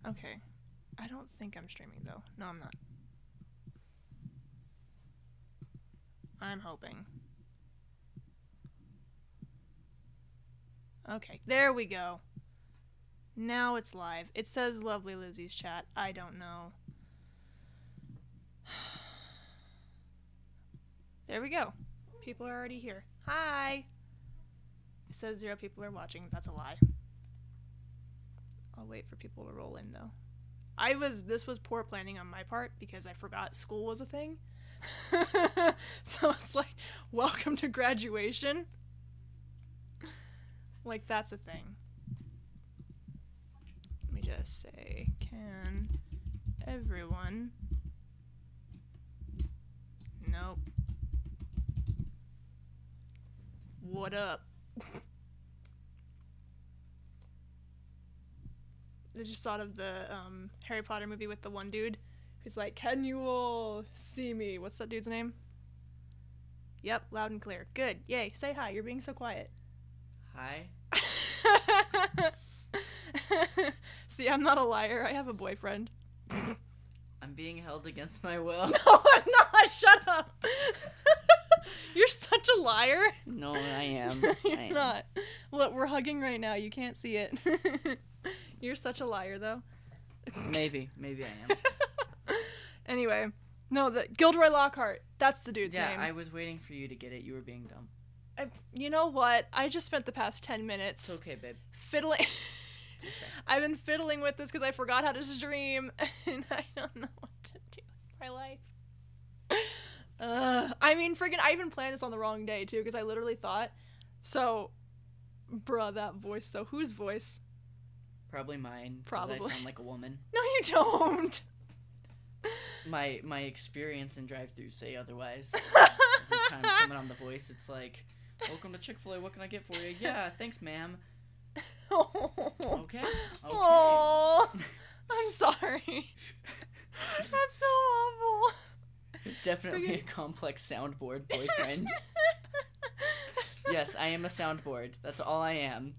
Okay. I don't think I'm streaming, though. No, I'm not. I'm hoping. Okay, there we go. Now it's live. It says Lovely Lizzie's chat. I don't know. There we go. People are already here. Hi! It says 0 people are watching. That's a lie. I'll wait for people to roll in, though. This was poor planning on my part because I forgot school was a thing. So it's like, welcome to graduation. Like, that's a thing. Let me just say, can everyone... Nope. What up? I just thought of the Harry Potter movie with the one dude who's like, can you all see me? What's that dude's name? Yep, loud and clear. Good. Yay. Say hi. You're being so quiet. Hi. See, I'm not a liar. I have a boyfriend. I'm being held against my will. No, I'm not. Shut up. You're such a liar. No, I am. You're not. Look, we're hugging right now. You can't see it. You're such a liar, though. Maybe I am. Anyway, no, the Gilderoy Lockhart. That's the dude's name. Yeah, I was waiting for you to get it. You were being dumb. You know what? I just spent the past 10 minutes It's okay, babe. fiddling. It's okay. I've been fiddling with this because I forgot how to stream, and I don't know what to do with my life. I mean, friggin', I even planned this on the wrong day, too, because I literally thought, so, bruh, that voice, though. Whose voice? Probably mine. 'Cause Probably. I sound like a woman. No, you don't. My experience in drive-thrus say otherwise. Every time coming on the voice, it's like, welcome to Chick-fil-A, what can I get for you? Yeah, thanks, ma'am. Okay. Oh, I'm sorry. That's so awful. Definitely a complex soundboard boyfriend. Yes, I am a soundboard. That's all I am.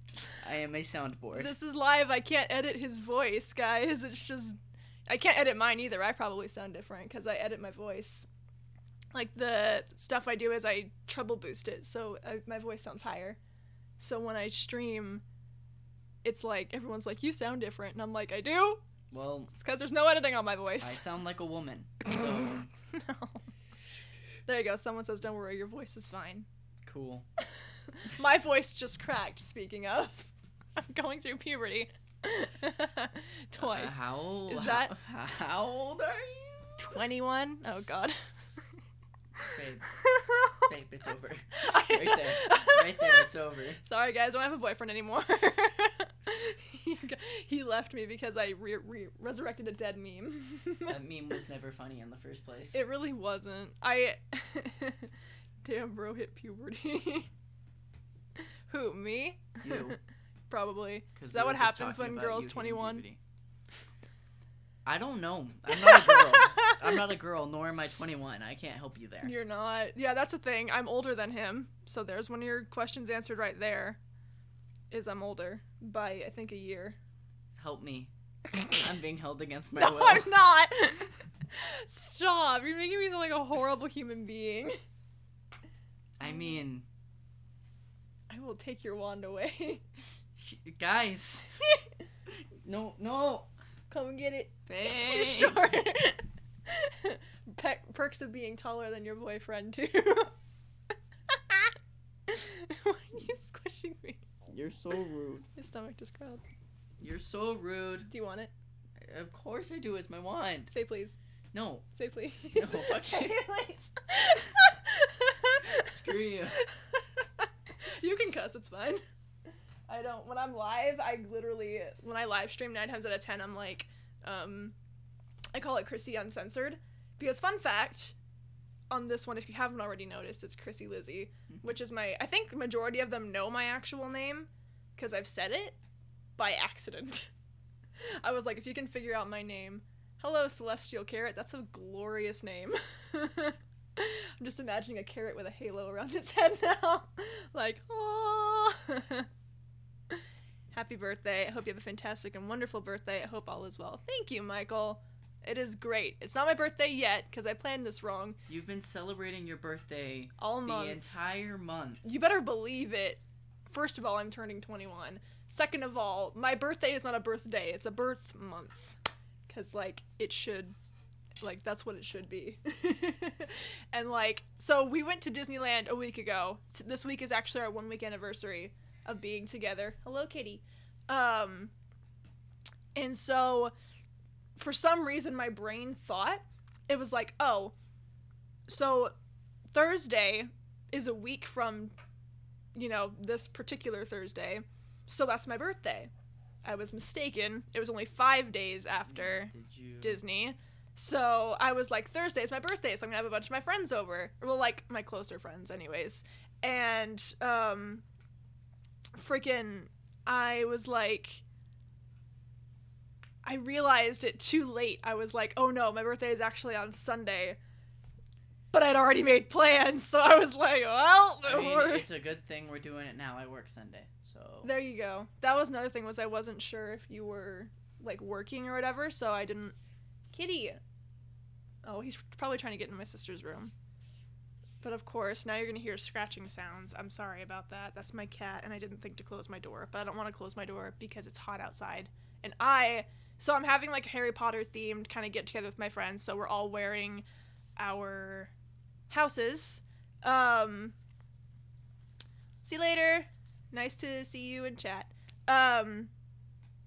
I am a soundboard. This is live. I can't edit his voice, guys. It's just... I can't edit mine either. I probably sound different because I edit my voice. Like, the stuff I do is I treble boost it, so my voice sounds higher. So when I stream, it's like, everyone's like, you sound different. And I'm like, I do? Well... It's because there's no editing on my voice. I sound like a woman, so... No. There you go. Someone says, don't worry, your voice is fine. Cool. My voice just cracked, speaking of. I'm going through puberty. Twice. How old? Is that... How old are you? 21? Oh, God. Babe, it's over. Right there. Right there, it's over. Sorry, guys, I don't have a boyfriend anymore. He left me because I resurrected a dead meme. That meme was never funny in the first place. It really wasn't. Damn, bro hit puberty. Who, me? You. Probably. Is that what happens when girls 21? I don't know. I'm not a girl. I'm not a girl, nor am I 21. I can't help you there. You're not. Yeah, that's a thing. I'm older than him. So there's one of your questions answered right there. Is I'm older by, I think, a year. Help me. I'm being held against my No, will. I'm not. Stop. You're making me sound like a horrible human being. I mean... I will take your wand away. Guys. No. Come and get it. Babe. Sure. Perks of being taller than your boyfriend, too. Why are you squishing me? You're so rude. His stomach just growled. You're so rude. Do you want it? Of course I do. It's my wand. Say please. No. Say please. No, fuck Say you. please. Screw you. You can cuss, it's fine. I don't. When I'm live, when I live stream 9 times out of 10, I'm like, I call it Chrissy Uncensored. Because fun fact, on this one, if you haven't already noticed, it's Chrissy Lizzie, which is I think the majority of them know my actual name, because I've said it by accident. I was like, if you can figure out my name, hello, Celestial Carrot, that's a glorious name. I'm just imagining a carrot with a halo around its head now. Like, oh. Happy birthday. I hope you have a fantastic and wonderful birthday. I hope all is well. Thank you, Michael. It is great. It's not my birthday yet, because I planned this wrong. You've been celebrating your birthday all month. The entire month. You better believe it. First of all, I'm turning 21. Second of all, my birthday is not a birthday. It's a birth month. Because, like, it should... Like, that's what it should be. And, like, so we went to Disneyland a week ago. This week is actually our 1-week anniversary of being together. Hello, kitty. And so... For some reason, my brain thought it was like, oh, so Thursday is a week from, you know, this particular Thursday, so that's my birthday. I was mistaken. It was only 5 days after Disney. So I was like, Thursday is my birthday, so I'm gonna have a bunch of my friends over. Well, like, my closer friends anyways. And, freaking, I was like... I realized it too late. I was like, oh no, my birthday is actually on Sunday. But I'd already made plans, so I was like, well... I mean, it's a good thing we're doing it now. I work Sunday, so... There you go. That was another thing, was I wasn't sure if you were, like, working or whatever, so I didn't... Kitty! Oh, he's probably trying to get in my sister's room. But of course, now you're gonna hear scratching sounds. I'm sorry about that. That's my cat, and I didn't think to close my door. But I don't want to close my door because it's hot outside. And So I'm having, like, Harry Potter themed kind of get together with my friends, so we're all wearing our houses. See you later. Nice to see you in chat. But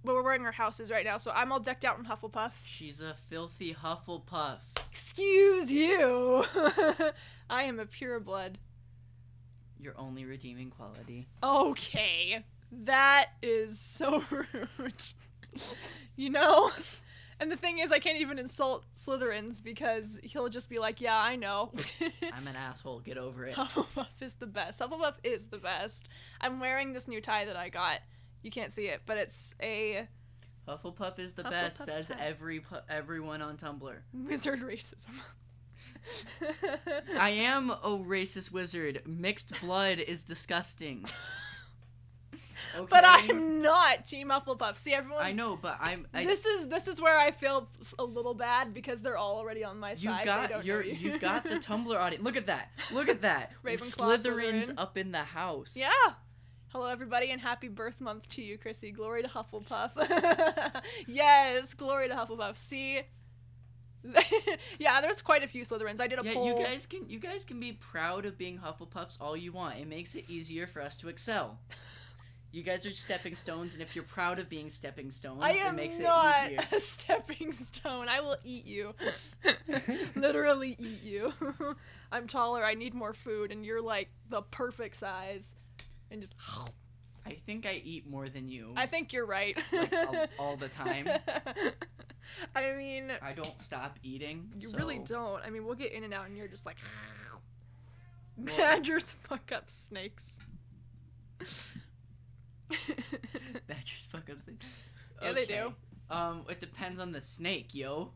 we're wearing our houses right now, so I'm all decked out in Hufflepuff. She's a filthy Hufflepuff. Excuse you. I am a pureblood. Your only redeeming quality. Okay. That is so rude. You know? And the thing is, I can't even insult Slytherins because he'll just be like, yeah, I know. I'm an asshole. Get over it. Hufflepuff is the best. Hufflepuff is the best. I'm wearing this new tie that I got. You can't see it, but it's a... Hufflepuff is the Hufflepuff best, says tie. everyone on Tumblr. Wizard racism. I am a racist wizard. Mixed blood is disgusting. Okay. But I'm not Team Hufflepuff. See, everyone. I know, but This is where I feel a little bad because they're all already on my side. You've got the Tumblr audience. Look at that. Look at that. Ravenclaw, Slytherins Slytherin. up in the house. Yeah. Hello, everybody, and happy birth month to you, Chrissy. Glory to Hufflepuff. Yes, glory to Hufflepuff. See. Yeah, there's quite a few Slytherins. I did a poll. You guys can be proud of being Hufflepuffs all you want. It makes it easier for us to excel. You guys are stepping stones, and if you're proud of being stepping stones, it makes it easier. I am not a stepping stone. I will eat you. Literally eat you. I'm taller. I need more food, and you're like the perfect size. And just... I think I eat more than you. I think you're right. Like, all the time. I mean... I don't stop eating. You really don't. I mean, we'll get in and out, and you're just like... Badgers fuck up snakes. Badgers fuck up snakes. Yeah, they do. It depends on the snake, yo.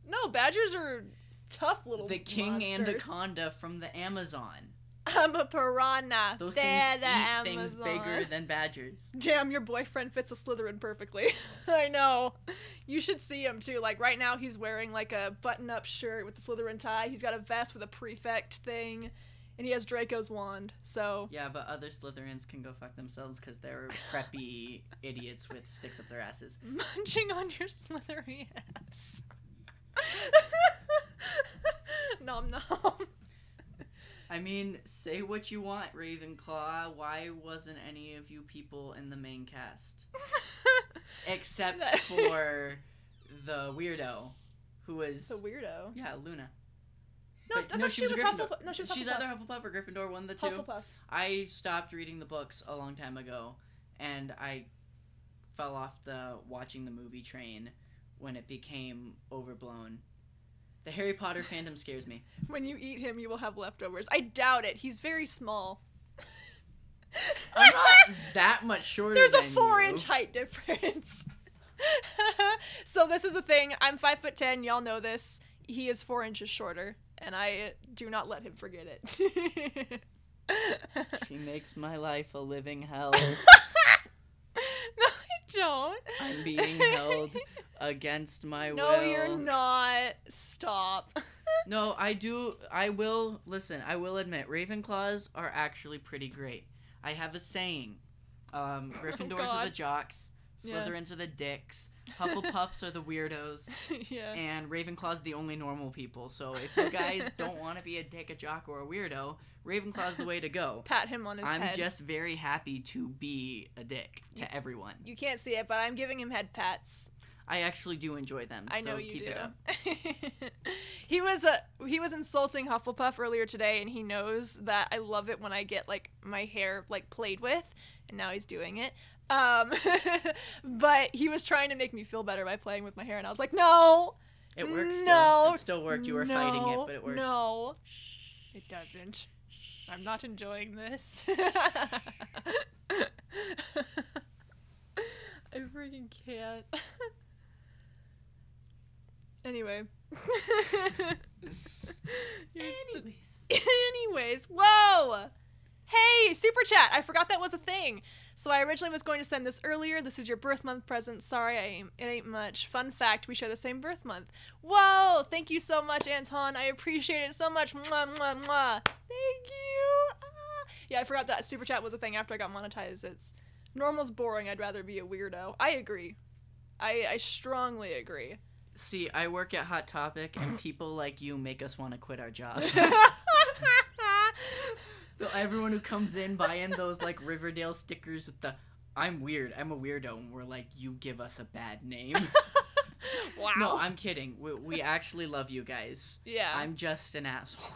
No, badgers are tough little The king monsters. anaconda from the Amazon. I'm a piranha. Those They're things the eat Amazon. things bigger than badgers. Damn, your boyfriend fits a Slytherin perfectly. I know. You should see him, too. Like, right now, he's wearing, like, a button-up shirt with the Slytherin tie. He's got a vest with a prefect thing. And he has Draco's wand, so... Yeah, but other Slytherins can go fuck themselves because they're preppy idiots with sticks up their asses. Munching on your Slytherin ass. Nom nom. I mean, say what you want, Ravenclaw. Why wasn't any of you people in the main cast? Except for the weirdo, who was... The weirdo? Yeah, Luna. No, I thought she was Hufflepuff. No, she was Hufflepuff. She's either Hufflepuff or Gryffindor, one of the two. Hufflepuff. I stopped reading the books a long time ago, and I fell off the watching the movie train when it became overblown. The Harry Potter fandom scares me. When you eat him, you will have leftovers. I doubt it. He's very small. I'm not that much shorter There's than a 4-inch height difference. So this is the thing. I'm 5'10". Y'all know this. He is 4 inches shorter, and I do not let him forget it. She makes my life a living hell. No, don't. I'm being held against my will. No, you're not. Stop. No, I do. I will. Listen, I will admit, Ravenclaws are actually pretty great. I have a saying. Gryffindors are the jocks. Slytherins are the dicks. Hufflepuffs are the weirdos. Yeah. And Ravenclaw's the only normal people. So if you guys don't want to be a dick, a jock, or a weirdo, Ravenclaw's the way to go. Pat him on his head. I'm just very happy to be a dick to everyone. You can't see it, but I'm giving him head pats. I actually do enjoy them. I know so you keep do. It up. He was insulting Hufflepuff earlier today, and he knows that I love it when I get like my hair like played with, and now he's doing it. But he was trying to make me feel better by playing with my hair, and I was like, no. It works. No. Still. It still worked. You were fighting it, but it worked. No. It doesn't. I'm not enjoying this. I freaking can't. Anyway. Anyways. Whoa! Hey, super chat. I forgot that was a thing. So I originally was going to send this earlier. This is your birth month present. Sorry, it ain't much. Fun fact, we share the same birth month. Whoa! Thank you so much, Anton. I appreciate it so much. Mwah, mwah, mwah. Thank you. Yeah, I forgot that super chat was a thing after I got monetized. It's normal's boring. I'd rather be a weirdo. I agree. I strongly agree. See, I work at Hot Topic, and people like you make us want to quit our jobs. Everyone who comes in buying those like Riverdale stickers with the "I'm weird, I'm a weirdo," and we're like, "You give us a bad name." Wow. No, I'm kidding. We actually love you guys. Yeah. I'm just an asshole.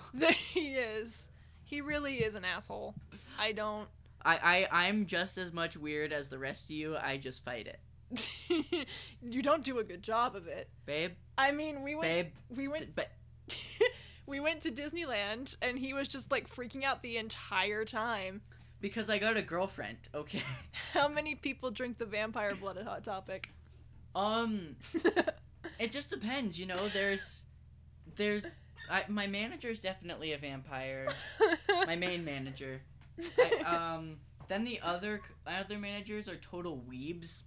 He is. He really is an asshole. I don't. I'm just as much weird as the rest of you. I just fight it. You don't do a good job of it, babe. I mean, we went to Disneyland, and he was just like freaking out the entire time. Because I got a girlfriend, okay? How many people drink the vampire blood at Hot Topic? It just depends, you know. My manager's definitely a vampire. My main manager. Then the other managers are total weebs.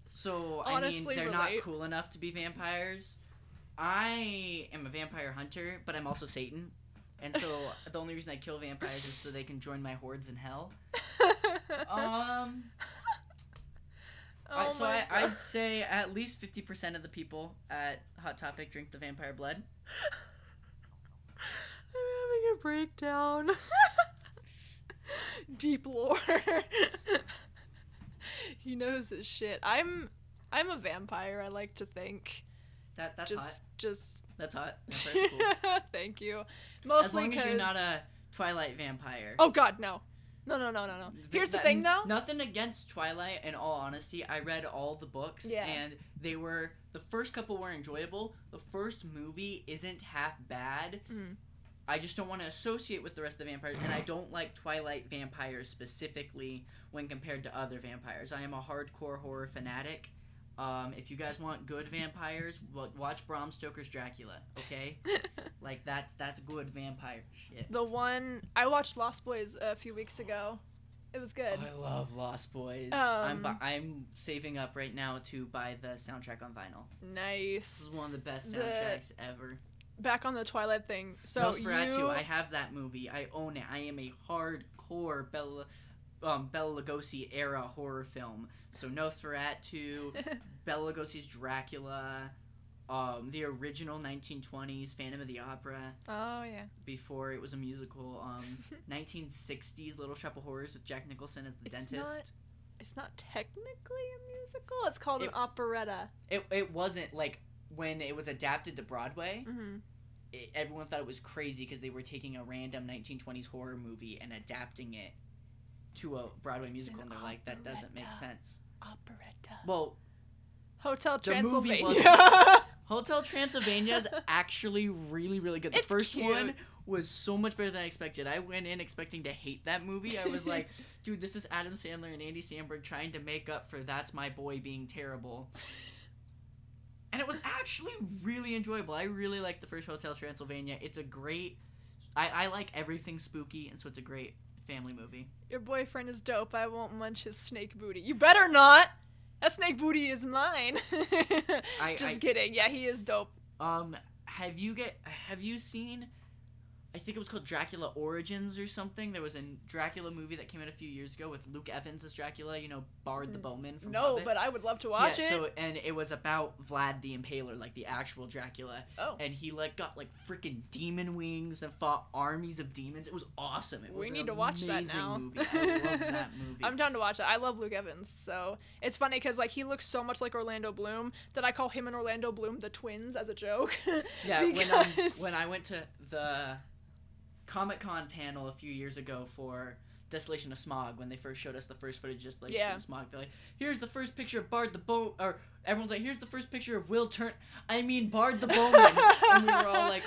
So, Honestly, they're not cool enough to be vampires. I am a vampire hunter, but I'm also Satan. And so, the only reason I kill vampires is so they can join my hordes in hell. I'd say at least 50% of the people at Hot Topic drink the vampire blood. I'm having a breakdown. Deep lore. He knows his shit. I'm a vampire, I like to think. That's hot. That's hot. That's cool. Thank you. Mostly as long as you're not a Twilight vampire. Oh god, no. No. Here's the thing, though. Nothing against Twilight, in all honesty. I read all the books, and the first couple were enjoyable. The first movie isn't half bad. Mm. I just don't want to associate with the rest of the vampires, and I don't like Twilight vampires specifically when compared to other vampires. I am a hardcore horror fanatic. If you guys want good vampires, watch Bram Stoker's Dracula, okay? Like, that's good vampire shit. The one... I watched Lost Boys a few weeks ago. It was good. Oh, I love Lost Boys. I'm saving up right now to buy the soundtrack on vinyl. Nice. This is one of the best soundtracks ever. Back on the Twilight thing. So Nosferatu, I have that movie. I own it. I am a hardcore Bela Lugosi era horror film. So Nosferatu, Bela Lugosi's Dracula, the original 1920s Phantom of the Opera. Oh yeah. Before it was a musical. 1960s Little Shop of Horrors with Jack Nicholson as the dentist. It's not technically a musical. It's called an operetta. It wasn't like when it was adapted to Broadway. Mm-hmm. Everyone thought it was crazy because they were taking a random 1920s horror movie and adapting it to a Broadway musical, and they're like, that doesn't make sense. Operetta. Well, Hotel Transylvania. Hotel Transylvania is actually really, really good. The first one was so much better than I expected. I went in expecting to hate that movie. I was like, dude, this is Adam Sandler and Andy Samberg trying to make up for That's My Boy being terrible. And it was actually really enjoyable. I really like the first Hotel Transylvania. It's a great... I like everything spooky, and so it's a great family movie. Your boyfriend is dope. I won't munch his snake booty. You better not! That snake booty is mine. Just kidding. Yeah, he is dope. Have you seen? I think it was called Dracula Origins or something. There was a Dracula movie that came out a few years ago with Luke Evans as Dracula, you know, Bard the Bowman from Hobbit. But I would love to watch it. And it was about Vlad the Impaler, like the actual Dracula. Oh. And he like got like freaking demon wings and fought armies of demons. It was awesome. It was we need to watch that now. Movie. I love that movie. I'm down to watch it. I love Luke Evans, so it's funny because like he looks so much like Orlando Bloom that I call him and Orlando Bloom the twins as a joke. Yeah, when I went to the Comic-Con panel a few years ago for Desolation of Smog, when they first showed us the first footage of Desolation of Smog, they're like, here's the first picture of Bard the or everyone's like, here's the first picture of Bard the Bowman. And we were all like,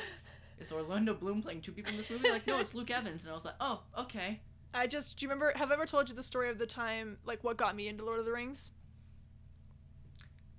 is Orlando Bloom playing two people in this movie? Like, no, it's Luke Evans. And I was like, oh, okay. Do you remember, have I ever told you the story of the time, like, what got me into Lord of the Rings?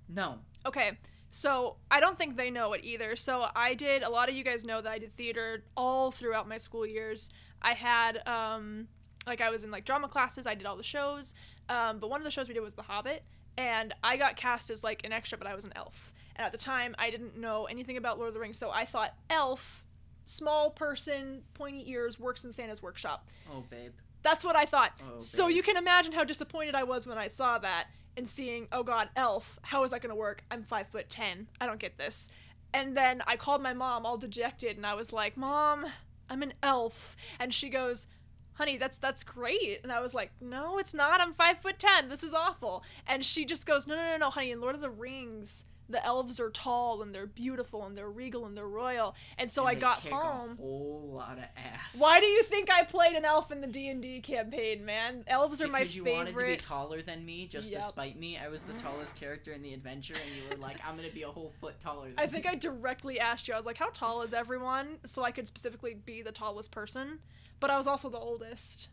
No. Okay. So, I don't think they know it either. So, a lot of you guys know that I did theater all throughout my school years. I had, I was in, like, drama classes, I did all the shows, but one of the shows we did was The Hobbit, and I got cast as, like, an extra, but I was an elf. And at the time, I didn't know anything about Lord of the Rings, so I thought elf, small person, pointy ears, works in Santa's workshop. Oh, babe. That's what I thought. Oh, so babe. you can imagine how disappointed I was when I saw that. And seeing, oh god, elf, how is that gonna work? I'm 5'10", I don't get this. And then I called my mom all dejected, and I was like, Mom, I'm an elf. And she goes, honey, that's great. And I was like, no, it's not, I'm 5'10", this is awful. And she just goes, no, honey, in Lord of the Rings, the elves are tall, and they're beautiful, and they're regal, and they're royal. And so I got home. A whole lot of ass. Why do you think I played an elf in the D&D campaign, man? Elves are my favorite. Because you wanted to be taller than me, just to spite me. I was the tallest character in the adventure, and you were like, I'm gonna be a whole foot taller than you. I think I directly asked you, I was like, how tall is everyone? So I could specifically be the tallest person. But I was also the oldest.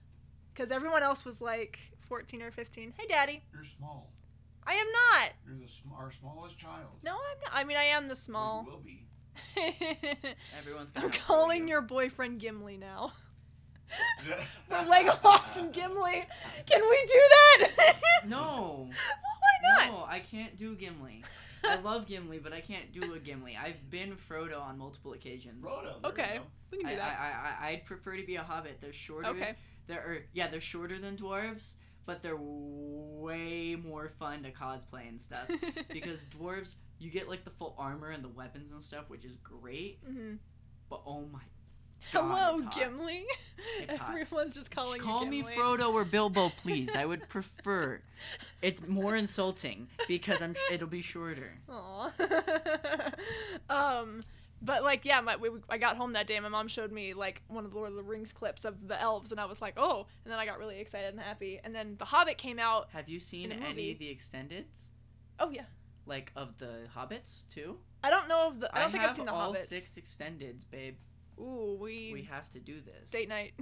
Because everyone else was like 14 or 15. Hey, Daddy. You're small. I am not. You're our smallest child. No, I'm not. I mean, I am the small. Well, you will be. Everyone's gonna I'm calling your boyfriend Gimli now. We're Legolas and Gimli. Can we do that? No. Well, why not? No, I can't do Gimli. I love Gimli, but I can't do a Gimli. I've been Frodo on multiple occasions. Frodo. Okay, we can do that. I'd prefer to be a hobbit. They're shorter. Okay. They're shorter than dwarves, but they're way more fun to cosplay and stuff. Because dwarves, you get like the full armor and the weapons and stuff, which is great. Mm-hmm. But oh my God, it's hot. Gimli. It's hot. Everyone's just calling you Call Gimli. me Frodo or Bilbo, please. I would prefer. It's more insulting because it'll be shorter. Aw. But like, yeah, I got home that day and my mom showed me like one of the Lord of the Rings clips of the elves, and I was like, oh, and then I got really excited and happy. And then The Hobbit came out. Have you seen any of the extendeds? Oh yeah. Like of the Hobbits too? I don't know I don't think I've seen the all Hobbits. 6 extendeds, babe. Ooh, we have to do this. Date night.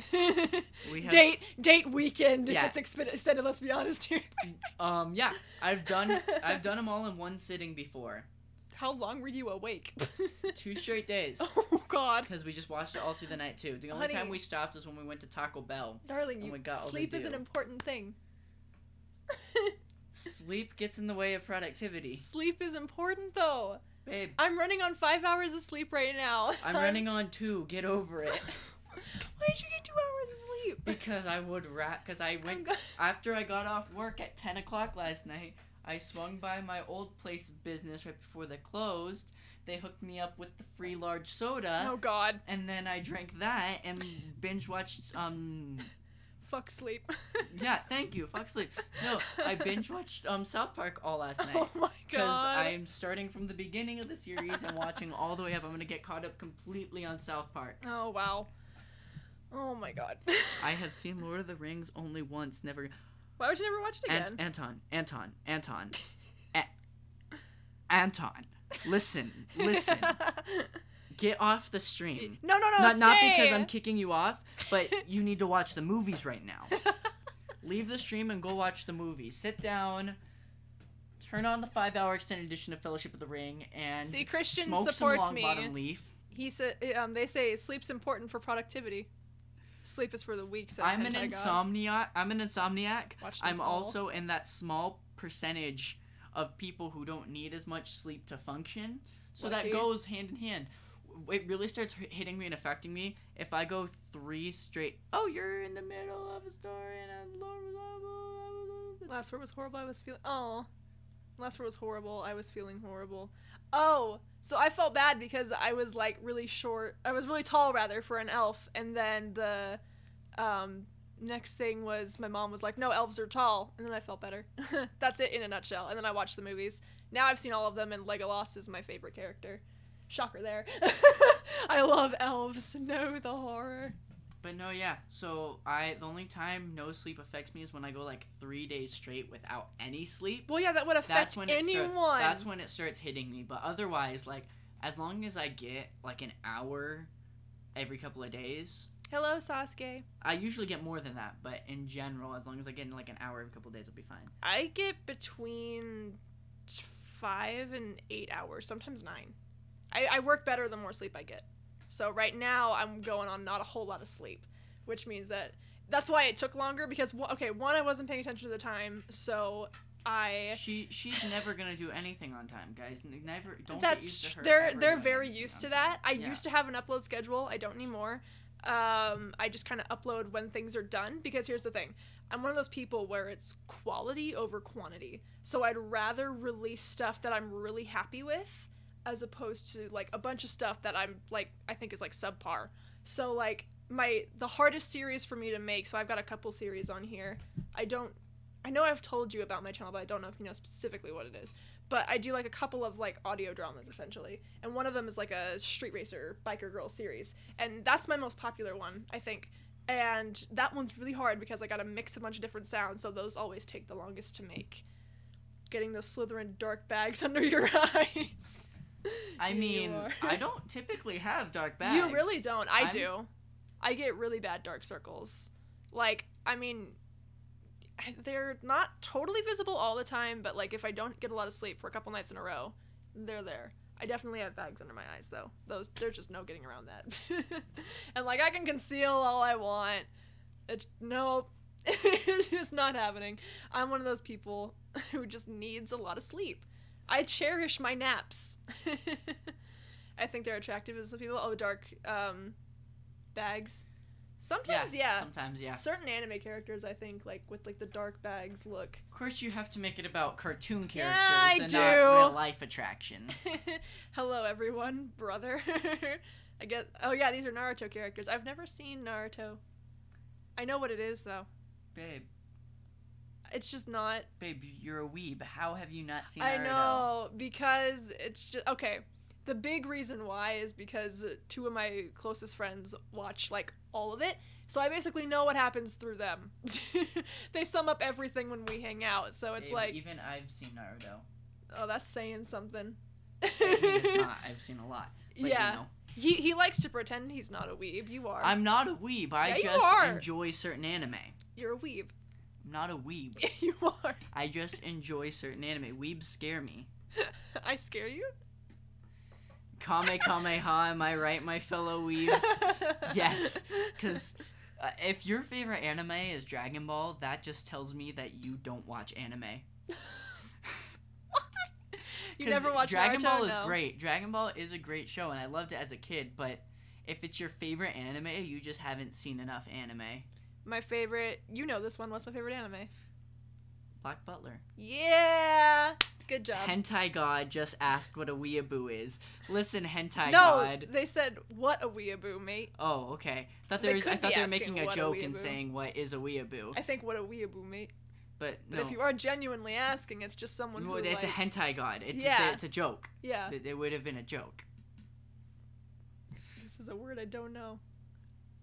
We have date weekend. Yeah. If it's extended, let's be honest here. Yeah, I've done them all in one sitting before. How long were you awake? 2 straight days. Oh God. Because we just watched it all through the night too. The only time we stopped was when we went to Taco Bell. Darling, sleep is an important thing. Sleep gets in the way of productivity. Sleep is important though. Babe. I'm running on 5 hours of sleep right now. I'm running on 2. Get over it. Why did you get 2 hours of sleep? Because I would because I went after I got off work at 10 o'clock last night. I swung by my old place of business right before they closed. They hooked me up with the free large soda. Oh God. And then I drank that and binge watched Fuck sleep. Yeah, thank you. Fuck sleep. No, I binge watched South Park all last night. Oh my God. Because I'm starting from the beginning of the series and watching all the way up. I'm gonna get caught up completely on South Park. Oh wow. Oh my God. I have seen Lord of the Rings only once, never. Why would you never watch it again? Anton. Listen. Get off the stream. No, Not because I'm kicking you off, but you need to watch the movies right now. Leave the stream and go watch the movie. Sit down, turn on the 5-hour extended edition of Fellowship of the Ring, and Christian smoke supports some Longbottom Leaf. He said, they say sleep's important for productivity. Sleep is for the weak, says I'm an insomniac. Watch them I'm all. also in that small percentage of people who don't need as much sleep to function. So Lucky. that goes hand in hand. It really starts hitting me and affecting me if I go 3 straight. Oh, you're in the middle of a story and Last word was horrible. I was feeling. Oh, last word was horrible. I was feeling horrible. Oh, so I felt bad because I was like really short. I was really tall rather for an elf, and then the next thing was my mom was like, "No, elves are tall," and then I felt better. That's it in a nutshell. And then I watched the movies. Now I've seen all of them, and Legolas is my favorite character. Shocker there. I love elves. No, the horror. But no, yeah. So the only time no sleep affects me is when I go like 3 days straight without any sleep. Well, yeah, that would affect anyone. That's when it starts hitting me. But otherwise, like, as long as I get like an hour every couple of days. Hello, Sasuke. I usually get more than that, but in general, as long as I get in like an hour every couple of days, I'll be fine. I get between 5 and 8 hours, sometimes 9. I work better the more sleep I get. So right now I'm going on not a whole lot of sleep, which means that's why it took longer because one, I wasn't paying attention to the time, so she's never gonna do anything on time, guys. Never. Don't get used to her. They're very used to that. I used to have an upload schedule. I don't anymore. I just kind of upload when things are done because here's the thing. I'm one of those people where it's quality over quantity. So I'd rather release stuff that I'm really happy with as opposed to like a bunch of stuff that I'm like I think is like subpar. So like the hardest series for me to make, so I've got a couple series on here. I know I've told you about my channel, but I don't know if you know specifically what it is. But I do like a couple of like audio dramas essentially. And one of them is like a street racer biker girl series. And that's my most popular one, I think. And that one's really hard because I gotta mix a bunch of different sounds, so those always take the longest to make. Getting those Slytherin dark bags under your eyes. I mean, I don't typically have dark bags. You really don't. I do. I get really bad dark circles. Like, I mean, they're not totally visible all the time, but like if I don't get a lot of sleep for a couple nights in a row, they're there. I definitely have bags under my eyes though. There's just no getting around that. And like I can conceal all I want. Nope. It's just not happening. I'm one of those people who just needs a lot of sleep. I cherish my naps. I think they're attractive as some people. Oh, dark bags. Sometimes, yeah. Sometimes, yeah. Certain anime characters, I think, like with like the dark bags look. Of course, you have to make it about cartoon characters I not real life attraction. Hello, everyone, brother. I get. Oh yeah, these are Naruto characters. I've never seen Naruto. I know what it is though. Babe. It's just not. Babe, you're a weeb. How have you not seen Naruto? I know, because it's just okay. The big reason why is because 2 of my closest friends watch like all of it, so I basically know what happens through them. They sum up everything when we hang out, so it's Babe, like even I've seen Naruto. Oh, that's saying something. I mean, it's not. I've seen a lot. But yeah. You know. He likes to pretend he's not a weeb. You are. I'm not a weeb. I just enjoy certain anime. You're a weeb. I'm not a weeb. You are. I just enjoy certain anime. Weebs scare me. I scare you? Kamehameha, am I right, my fellow weebs? Yes, because if your favorite anime is Dragon Ball, that just tells me that you don't watch anime. You never watched Dragon Naruto? Ball is No. great. Dragon Ball is a great show, and I loved it as a kid, but if it's your favorite anime, you just haven't seen enough anime. My favorite, you know this one. What's my favorite anime? Black Butler. Yeah! Good job. Hentai God just asked what a weeaboo is. Listen, Hentai no, God. They said, what a weeaboo, mate. Oh, okay. I thought They they were be making a asking, joke what a and weeaboo? saying, what is a weeaboo? I think what a weeaboo, mate. But But no. if you are genuinely asking, it's just someone who It's likes... a hentai God. It's, Yeah. it's a joke. Yeah. It would have been a joke. This is a word I don't know.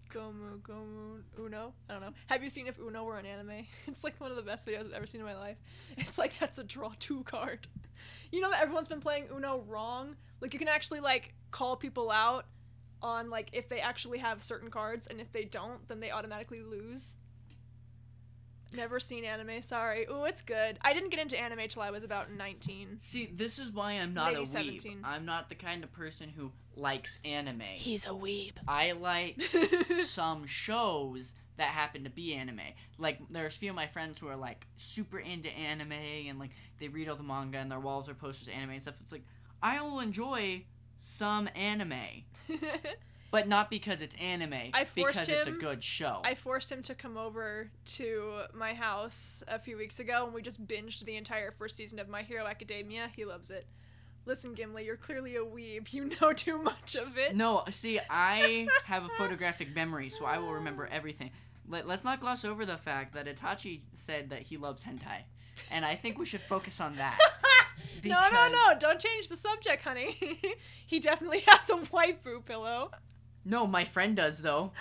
Gomu, Uno? I don't know. Have you seen If Uno Were an Anime? It's like one of the best videos I've ever seen in my life. It's like that's a draw 2 card. You know that everyone's been playing Uno wrong? Like you can actually like call people out on like if they actually have certain cards, and if they don't, then they automatically lose. Never seen anime, sorry. Ooh, it's good. I didn't get into anime till I was about 19. See, this is why I'm not Maybe a 17. weeb. I'm not the kind of person who likes anime. He's a weeb. I like some shows that happen to be anime. Like, there's a few of my friends who are, like, super into anime, and, like, they read all the manga, and their walls are posters of anime and stuff. It's like, I will enjoy some anime. But not because it's anime, because it's a good show. I forced him to come over to my house a few weeks ago, and we just binged the entire first season of My Hero Academia. He loves it. Listen, Gimli, you're clearly a weeb. You know too much of it. No, see, I have a photographic memory, so I will remember everything. Let's not gloss over the fact that Itachi said that he loves hentai. And I think we should focus on that. No, don't change the subject, honey. He definitely has a waifu pillow. No, my friend does, though.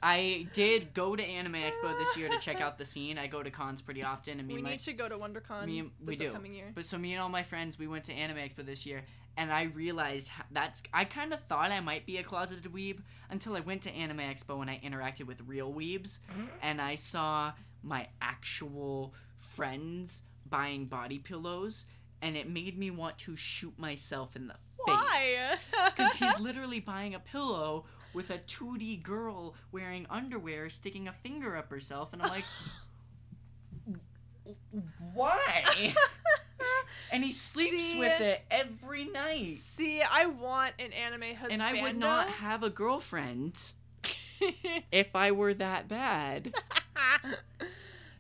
I did go to Anime Expo this year to check out the scene. I go to cons pretty often. And we need to go to WonderCon this upcoming year. But so me and all my friends, we went to Anime Expo this year, and I realized I kind of thought I might be a closeted weeb until I went to Anime Expo and I interacted with real weebs, and I saw my actual friends buying body pillows, and it made me want to shoot myself in the face. Why? Because he's literally buying a pillow with a 2D girl wearing underwear sticking a finger up herself, and I'm like, why? And he sleeps with it every night. See, I want an anime husband. And I would not have a girlfriend if I were that bad.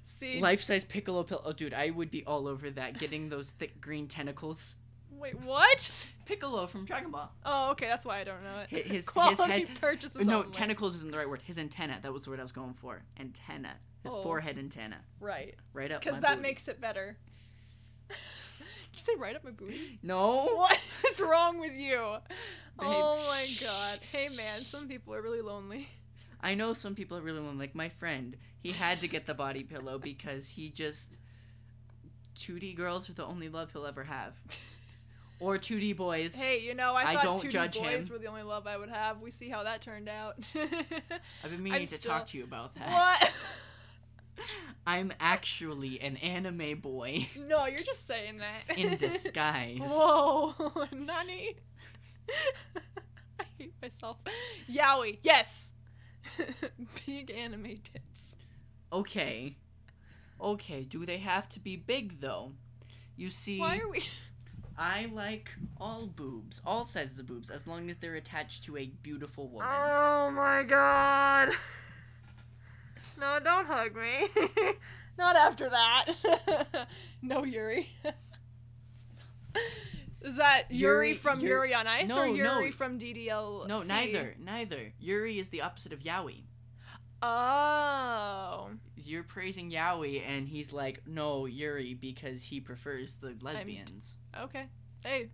See, life-size Piccolo pillow. Oh, dude, I would be all over that. Getting those thick green tentacles. Wait, what? Piccolo from Dragon Ball. Oh, okay, that's why I don't know it. His Quality head. purchases. No, only. tentacles isn't the right word. His antenna. That was the word I was going for. Antenna. His forehead antenna. Right. Right up. Because that makes it better. Did you say right up my booty? No. What is wrong with you? Babe, oh my god. Hey man, some people are really lonely. I know some people are really lonely. Like my friend, he had to get the body pillow because he just 2D girls are the only love he'll ever have. Or 2D boys. Hey, you know, I thought don't 2D judge boys him. were the only love I would have. We see how that turned out. I've been meaning to talk to you about that. What? I'm actually an anime boy. No, you're just saying that. In disguise. Whoa, Nani? I hate myself. Yaoi, yes! Big anime tits. Okay. Okay, do they have to be big, though? You see... Why are we... I like all boobs, all sizes of boobs, as long as they're attached to a beautiful woman. Oh my god. No, don't hug me. Not after that. No, Yuri. Is that Yuri from Yuri on Ice or Yuri from DDL? No, neither. Yuri is the opposite of yaoi. Oh. You're praising yaoi, and he's like, no, Yuri, because he prefers the lesbians. Okay. Hey,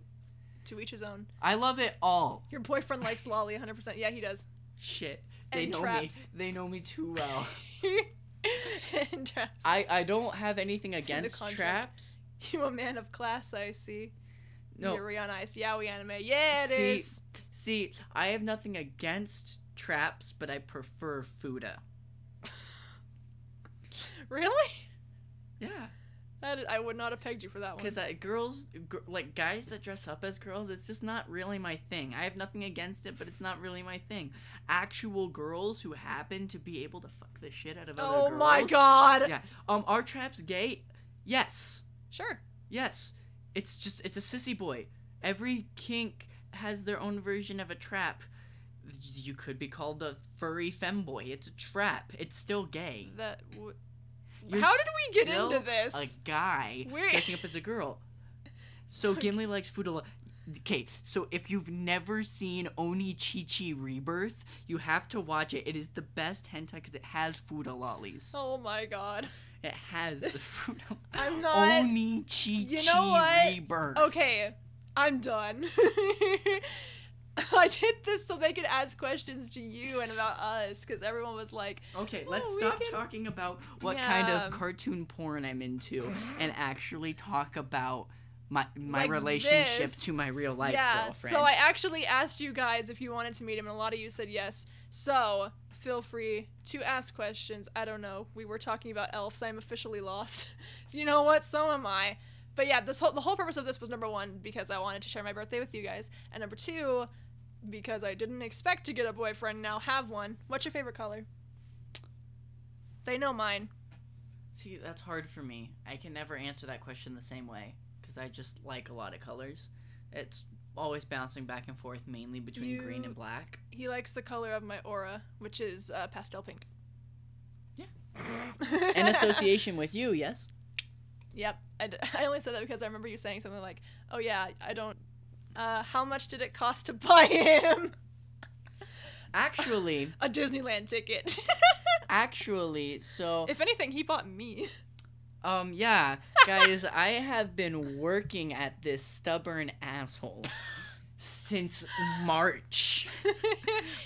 to each his own. I love it all. Your boyfriend likes lolly 100%. Yeah, he does. Shit. They And know traps. me. They know me too well. And traps. I don't have anything It's in the against contract. traps. You a man of class, I see. No. Yuri on Ice. Yaoi anime. Yeah, it is. See, I have nothing against traps, but I prefer Fuda. Really? Yeah. I would not have pegged you for that one. Because like guys that dress up as girls, it's just not really my thing. I have nothing against it, but it's not really my thing. Actual girls who happen to be able to fuck the shit out of other girls. Oh my god. Yeah. Are traps gay? Yes. Sure. Yes. It's a sissy boy. Every kink has their own version of a trap. You could be called a furry femboy. It's a trap. It's still gay. How did we get into this? A guy dressing up as a girl. So Gimli likes food a lot. Okay, so if you've never seen Oni Chi-Chi Rebirth, you have to watch it. It is the best hentai because it has food lollies. Oh my god. It has the food. I'm not. Oni Chi-Chi Rebirth. Okay, I'm done. I did this so they could ask questions to you and about us, because everyone was like, okay, let's stop talking about what kind of cartoon porn I'm into and actually talk about my like relationship to my real life girlfriend. So I actually asked you guys if you wanted to meet him, and a lot of you said yes. So feel free to ask questions. I don't know. We were talking about elves. I'm officially lost. So you know what? So am I. But yeah, the whole purpose of this was, number one, because I wanted to share my birthday with you guys, and number two, because I didn't expect to get a boyfriend, now have one. What's your favorite color? They know mine. See, that's hard for me. I can never answer that question the same way because I just like a lot of colors. It's always bouncing back and forth, mainly between green and black. He likes the color of my aura, which is pastel pink. Yeah. In association with you, yes? Yep. I only said that because I remember you saying something like, oh yeah, I don't... how much did it cost to buy him? Actually... a Disneyland ticket. Actually, so... If anything, he bought me. Yeah. Guys, I have been working at this stubborn asshole since March.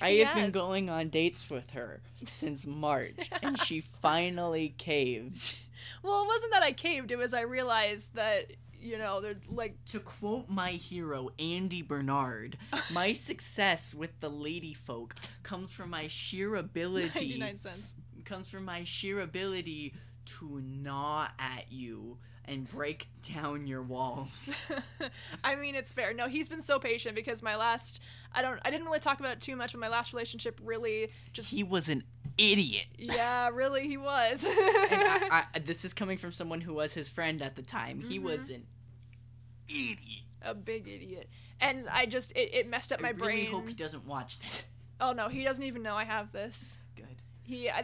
I have been going on dates with her since March, and she finally caved. Well, it wasn't that I caved, it was I realized that, you know, they're like... To quote my hero, Andy Bernard, my success with the lady folk comes from my sheer ability... 99 cents. Comes from my sheer ability to gnaw at you and break down your walls. I mean, it's fair. No, he's been so patient because my last... I didn't really talk about it too much, but my last relationship really just... He was an idiot. Yeah, really, he was. And I, this is coming from someone who was his friend at the time. He was an idiot. A big idiot. And I just... It messed up my brain. I really hope he doesn't watch this. Oh, no, he doesn't even know I have this. Good.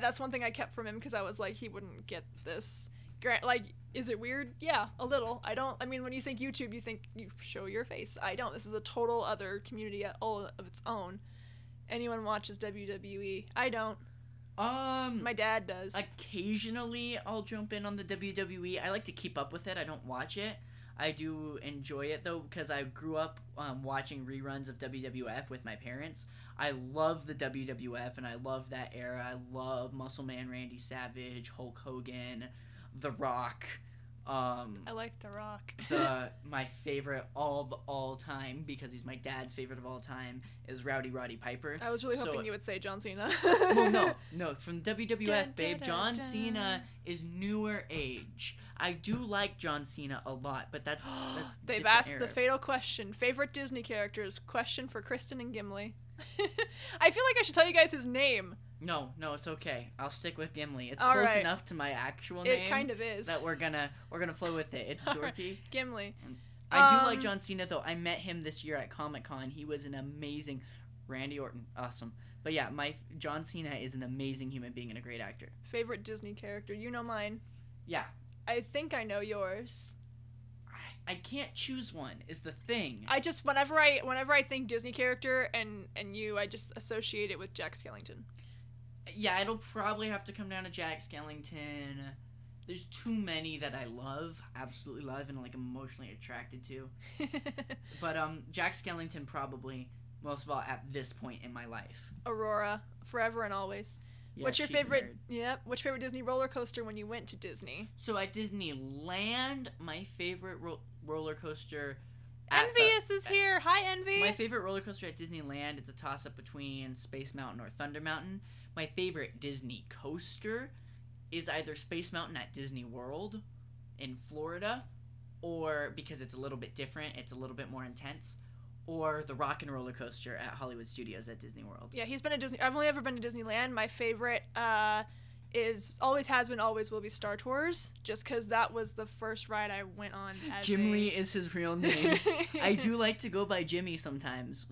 That's one thing I kept from him because I was like, he wouldn't get this. Like, is it weird? Yeah, a little. I mean, when you think YouTube, you think you show your face. I don't. This is a total other community all of its own. Anyone watches WWE? I don't. My dad does. Occasionally, I'll jump in on the WWE. I like to keep up with it. I don't watch it. I do enjoy it, though, because I grew up watching reruns of WWF with my parents. I love the WWF, and I love that era. I love Muscle Man Randy Savage, Hulk Hogan, The Rock. I like The Rock. My favorite of all time, because he's my dad's favorite of all time, is Rowdy Roddy Piper. I was really hoping you would say John Cena. Well, no, from WWF, babe. John Cena is newer age. I do like John Cena a lot, but that's They've asked the fatal question. Favorite Disney characters? Question for Kristen and Gimli. I feel like I should tell you guys his name. No, it's okay. I'll stick with Gimli. It's all close right. enough to my actual name. It kind of is. That we're gonna flow with it. It's Dorothy. Gimli. I do like John Cena though. I met him this year at Comic-Con. He was an amazing Randy Orton. Awesome. But yeah, John Cena is an amazing human being and a great actor. Favorite Disney character? You know mine. Yeah. I think I know yours. I can't choose one is the thing. I just whenever I think Disney character and you, I just associate it with Jack Skellington. Yeah, it'll probably have to come down to Jack Skellington. There's too many that I love, absolutely love, and like emotionally attracted to. But Jack Skellington probably most of all at this point in my life. Aurora, forever and always. Yeah, what's your favorite? Yep. What's your favorite Disney roller coaster when you went to Disney? So at Disneyland, my favorite roller coaster. Envious is here. Hi, Envy. My favorite roller coaster at Disneyland. It's a toss up between Space Mountain or Thunder Mountain. My favorite Disney coaster is either Space Mountain at Disney World in Florida, or because it's a little bit different, it's a little bit more intense, or the Rock and Roller Coaster at Hollywood Studios at Disney World. Yeah, he's been to Disney. I've only ever been to Disneyland. My favorite is always has been, always will be Star Tours, just because that was the first ride I went on. Jimmy is his real name. I do like to go by Jimmy sometimes,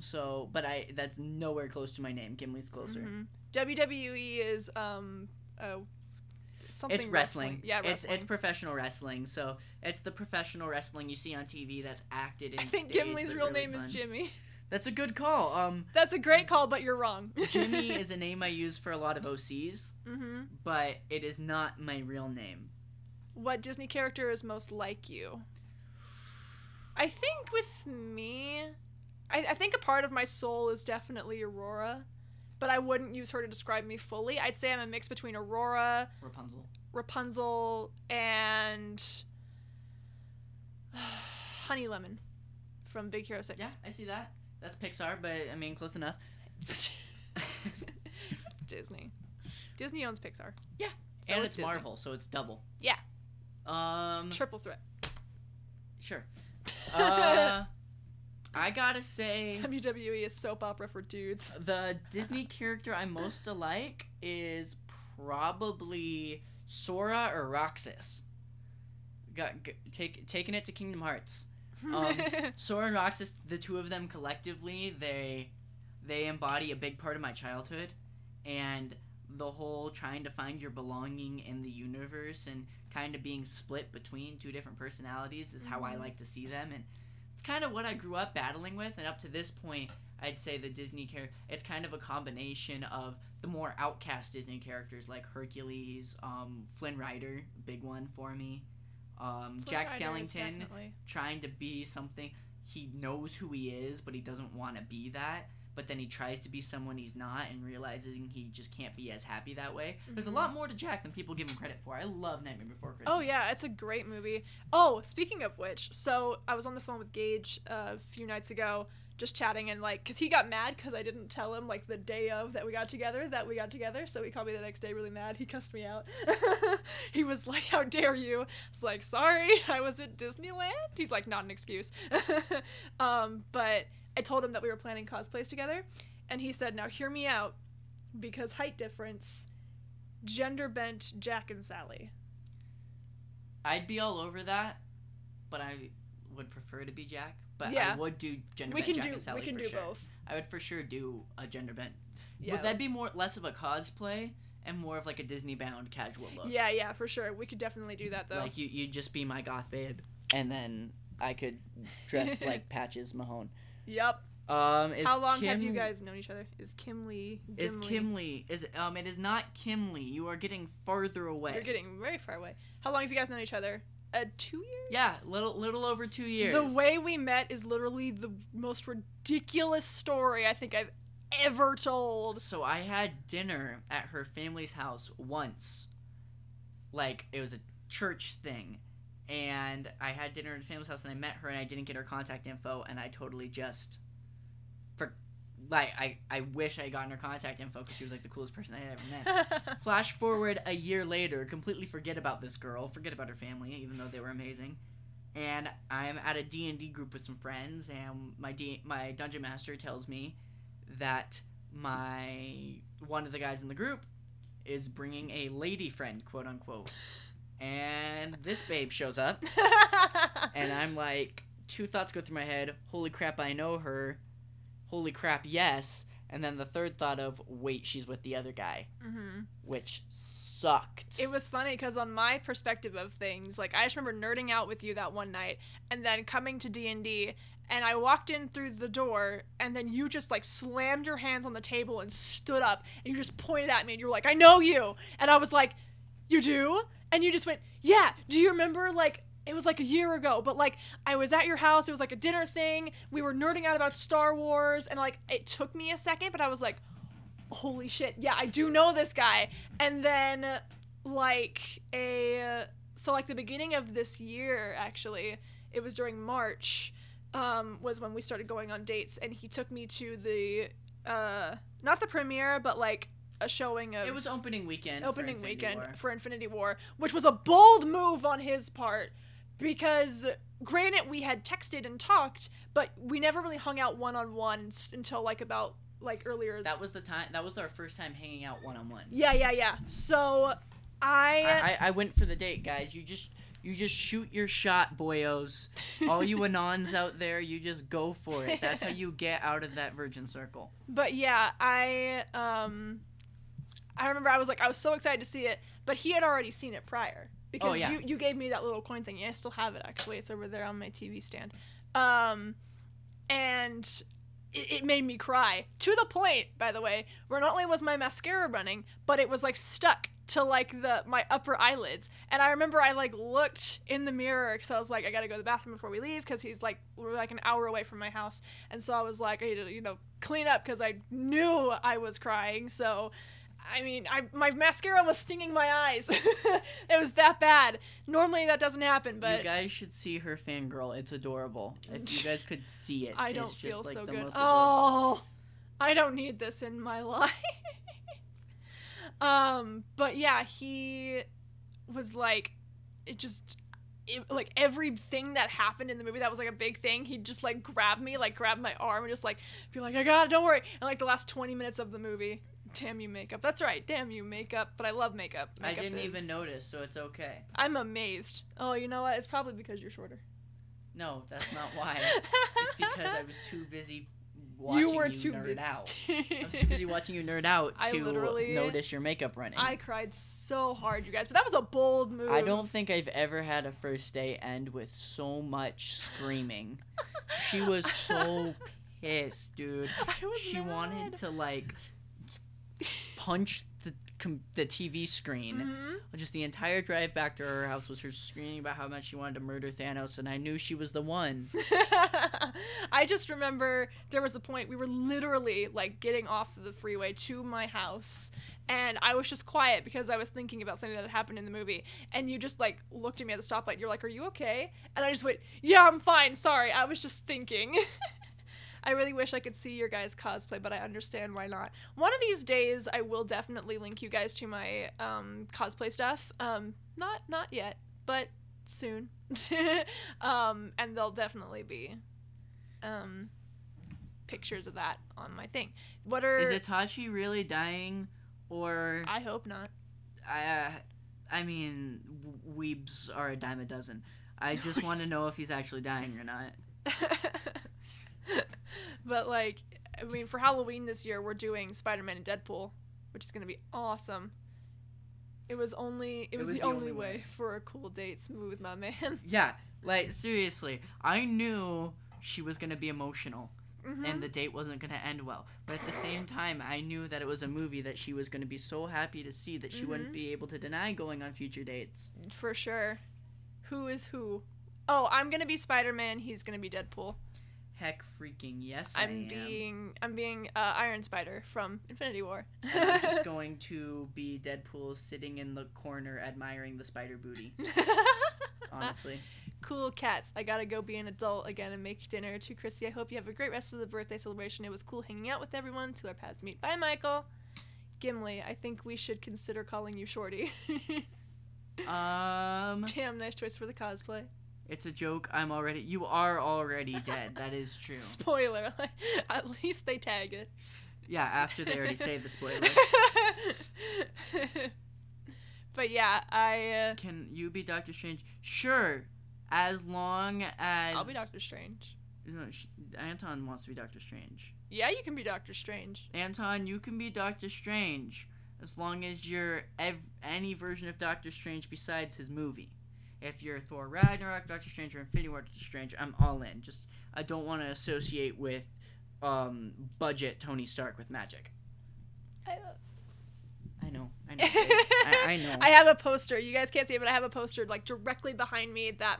but that's nowhere close to my name. Gimli's closer. Mm-hmm. WWE is something. It's wrestling. Yeah, wrestling. It's professional wrestling. So it's the professional wrestling you see on TV that's acted and I think staged. Gimli's real name is Jimmy. That's a good call. That's a great call, but you're wrong. Jimmy is a name I use for a lot of OCs, but it is not my real name. What Disney character is most like you? I think with me, I think a part of my soul is definitely Aurora, but I wouldn't use her to describe me fully. I'd say I'm a mix between Aurora, Rapunzel, and Honey Lemon from Big Hero 6. Yeah, I see that. That's Pixar, but I mean, close enough. Disney. Disney owns Pixar. Yeah. So and it's Disney. Marvel, so it's double. Yeah. Triple threat. Sure. I gotta say... WWE is soap opera for dudes. The Disney character I most like is probably Sora or Roxas. Taking it to Kingdom Hearts. Sora and Roxas, the two of them collectively, they embody a big part of my childhood, and the whole trying to find your belonging in the universe and kind of being split between two different personalities is how I like to see them, and it's kind of what I grew up battling with. And up to this point, I'd say the Disney it's kind of a combination of the more outcast Disney characters like Hercules, Flynn Rider, big one for me. Jack Skellington trying to be something. He knows who he is, but he doesn't want to be that. But then he tries to be someone he's not, and realizing he just can't be as happy that way. There's a lot more to Jack than people give him credit for. I love Nightmare Before Christmas. Oh, yeah, it's a great movie. Oh, speaking of which, so I was on the phone with Gage a few nights ago, just chatting, and, like, because he got mad because I didn't tell him, like, the day of that we got together, so he called me the next day really mad. He cussed me out. He was like, how dare you? I was like, sorry, I was at Disneyland? He's like, not an excuse. But I told him that we were planning cosplays together, and he said, now hear me out, because height difference, gender bent Jack and Sally. I'd be all over that, but I would prefer to be Jack. But yeah. I would do gender bent Jack and Sally. We can do both. I would for sure do a gender bent. Yeah. Would that be less of a cosplay and more of like a Disney bound casual look? Yeah, for sure. We could definitely do that though. Like you'd just be my goth babe, and then I could dress like Patches Mahone. Yep. How long have you guys known each other? Is Kimlee? It is not Kimlee. You are getting farther away. You're getting very far away. How long have you guys known each other? 2 years? Yeah, little over 2 years. The way we met is literally the most ridiculous story I think I've ever told. So I had dinner at her family's house once. Like, it was a church thing. And I had dinner at her family's house, and I met her, and I didn't get her contact info, and I totally just... I wish I had gotten her contact info because she was like the coolest person I had ever met. Flash forward a year later, completely forget about this girl, forget about her family, even though they were amazing. And I'm at a D&D group with some friends, and my dungeon master tells me that one of the guys in the group is bringing a lady friend, quote unquote. And this babe shows up, and I'm like, two thoughts go through my head. Holy crap, I know her. Holy crap, yes. And then the third thought of, wait, she's with the other guy. Mm-hmm. Which sucked. It was funny because on my perspective of things, like, I just remember nerding out with you that one night and then coming to D&D, and I walked in through the door, and then you just, like, slammed your hands on the table and stood up, and you just pointed at me, and you were like, I know you! And I was like, you do? And you just went, yeah, do you remember, like... It was like a year ago, but like I was at your house. It was like a dinner thing. We were nerding out about Star Wars, and like it took me a second, but I was like, holy shit, yeah, I do know this guy. And then the beginning of this year, actually, it was during March, was when we started going on dates, and he took me to the not the premiere, but like a showing of... It was opening weekend for Infinity War, which was a bold move on his part, because granted we had texted and talked, but we never really hung out one-on-one until earlier. That was our first time hanging out one-on-one. Yeah. So I went for the date, guys. You just shoot your shot, boyos. All you Anons out there, you just go for it. That's how you get out of that virgin circle. But yeah, I remember I was so excited to see it, but he had already seen it prior. Because you gave me that little coin thing. Yeah, I still have it, actually. It's over there on my TV stand. And it made me cry. To the point, by the way, where not only was my mascara running, but it was, like, stuck to, like, my upper eyelids. And I remember I, like, looked in the mirror because I was like, I gotta go to the bathroom before we leave because we're, like, an hour away from my house. And so I was like, I need to, clean up because I knew I was crying, so... I mean, my mascara was stinging my eyes. It was that bad. Normally that doesn't happen, but... You guys should see her fangirl. It's adorable. If you guys could see it, I don't it's feel just, so like, the good. most Oh, I don't need this in my life. But yeah, he was like, everything that happened in the movie that was like a big thing, he'd just like grab me, like grab my arm and just like be like, I got it, don't worry. And like the last 20 minutes of the movie, Damn you, makeup. That's right. Damn you, makeup. But I love makeup. I didn't even notice, so it's okay. I'm amazed. Oh, you know what? It's probably because you're shorter. No, that's not why. It's because I was too busy watching you nerd out. I was too busy watching you nerd out to notice your makeup running. I cried so hard, you guys. But that was a bold move. I don't think I've ever had a first day end with so much screaming. She was so pissed, dude. She wanted to, like, punch the TV screen. Mm-hmm. Just the entire drive back to her house was her screaming about how much she wanted to murder Thanos, and I knew she was the one. I just remember there was a point we were literally, like, getting off the freeway to my house, and I was just quiet because I was thinking about something that had happened in the movie, and you just, like, looked at me at the stoplight. You're like, are you okay? And I just went, yeah, I'm fine. Sorry. I was just thinking. I really wish I could see your guys' cosplay, but I understand why not. One of these days, I will definitely link you guys to my cosplay stuff. Not yet, but soon. And there'll definitely be pictures of that on my thing. Is Itachi really dying, or... I hope not. I mean, weebs are a dime a dozen. I just want to know if he's actually dying or not. But, like, I mean, for Halloween this year, we're doing Spider-Man and Deadpool, which is going to be awesome. It was the only way for a cool date, Smooth, my man. Yeah, like, seriously, I knew she was going to be emotional, and the date wasn't going to end well. But at the same time, I knew that it was a movie that she was going to be so happy to see that she wouldn't be able to deny going on future dates. For sure. Who is who? Oh, I'm going to be Spider-Man, he's going to be Deadpool. Heck freaking yes, I am. I'm being Iron Spider from Infinity War. And I'm just going to be Deadpool sitting in the corner admiring the spider booty. Honestly. Cool cats. I gotta go be an adult again and make dinner. To Chrissy, I hope you have a great rest of the birthday celebration. It was cool hanging out with everyone. Till our paths meet. Bye, Michael. Gimli, I think we should consider calling you Shorty. Damn, nice choice for the cosplay. It's a joke. You are already dead. That is true. Spoiler. At least they tag it. Yeah, after they already say the spoiler. But yeah, Can you be Doctor Strange? Sure. As long as... I'll be Doctor Strange. No, Anton wants to be Doctor Strange. Yeah, you can be Doctor Strange. Anton, you can be Doctor Strange. As long as you're any version of Doctor Strange besides his movie. If you're Thor Ragnarok, Doctor Strange, or Infinity War, Doctor Strange, I'm all in. Just, I don't want to associate with budget Tony Stark with magic. I know. I know. I have a poster. You guys can't see it, but I have a poster like directly behind me that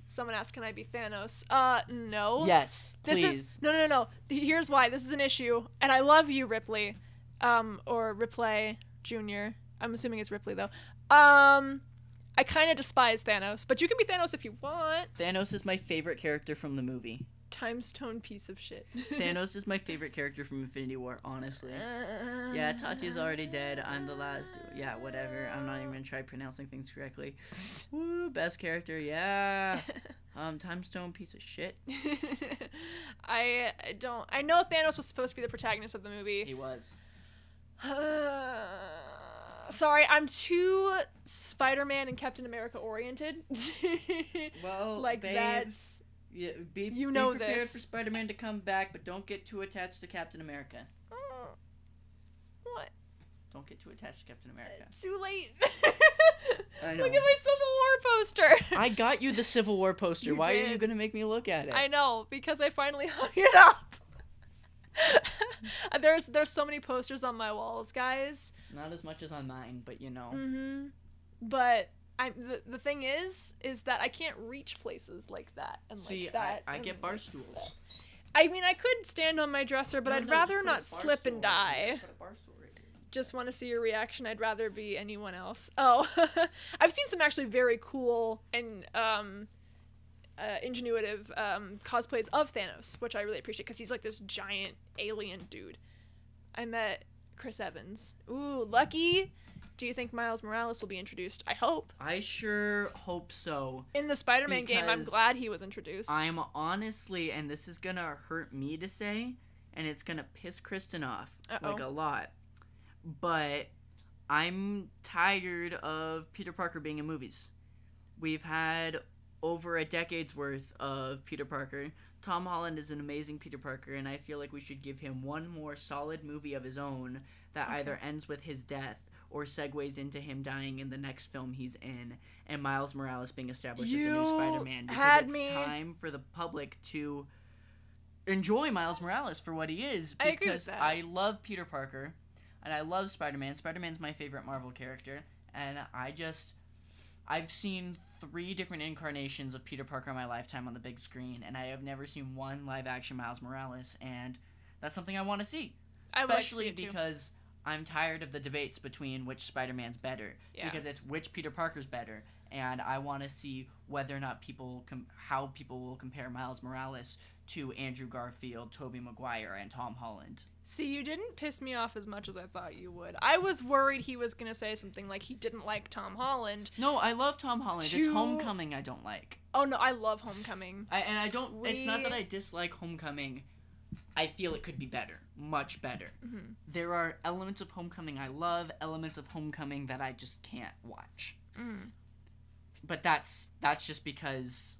someone asked, can I be Thanos? No. Yes, please. No. Here's why. This is an issue. And I love you, Ripley. Or Ripley Jr. I'm assuming it's Ripley, though. I kind of despise Thanos, but you can be Thanos if you want. Thanos is my favorite character from the movie. Time Stone piece of shit. Thanos is my favorite character from Infinity War, honestly. Yeah, Tachi's already dead. I'm the last. Yeah, whatever. I'm not even gonna try pronouncing things correctly. Woo, best character, yeah. Time Stone piece of shit. I know Thanos was supposed to be the protagonist of the movie. He was. Sorry, I'm too Spider-Man and Captain America oriented. Well, like babe, that's yeah, be prepared for Spider-Man to come back, but don't get too attached to Captain America. What? Don't get too attached to Captain America. Too late. I know. Look at my Civil War poster. I got you the Civil War poster. Why did. are you gonna make me look at it? I know, because I finally hung it up. There's so many posters on my walls, guys. Not as much as on mine, but you know. But the thing is that I can't reach places like that and See, like that. I get bar stools. I mean, I could stand on my dresser, but I'd rather not slip and die. Put a bar stool right here. Just want to see your reaction. I'd rather be anyone else. Oh, I've seen some actually very cool and ingenuitive cosplays of Thanos, which I really appreciate because he's like this giant alien dude. I met Chris Evans. Ooh, lucky. Do you think Miles Morales will be introduced? I hope. I sure hope so. In the Spider-Man game, I'm glad he was introduced. I'm honestly, and this is gonna hurt me to say, and it's gonna piss Kristen off, like a lot. But I'm tired of Peter Parker being in movies. We've had over a decade's worth of Peter Parker. Tom Holland is an amazing Peter Parker, and I feel like we should give him one more solid movie of his own that either ends with his death or segues into him dying in the next film he's in, and Miles Morales being established as a new Spider-Man. Because it's time for the public to enjoy Miles Morales for what he is. Because I love Peter Parker, and I love Spider-Man. Spider-Man's my favorite Marvel character, and I've seen 3 different incarnations of Peter Parker in my lifetime on the big screen, and I have never seen one live-action Miles Morales, and that's something I want to see. Especially because I'm tired of the debates between which Spider-Man's better. Yeah. Because it's which Peter Parker's better, and I want to see whether or not how people will compare Miles Morales to Andrew Garfield, Tobey Maguire, and Tom Holland. See, you didn't piss me off as much as I thought you would. I was worried he was going to say something like he didn't like Tom Holland. No, I love Tom Holland. It's Homecoming I don't like. Oh, no, I love Homecoming. It's not that I dislike Homecoming. I feel it could be better. Much better. Mm-hmm. There are elements of Homecoming I love, elements of Homecoming that I just can't watch. Mm. But that's just because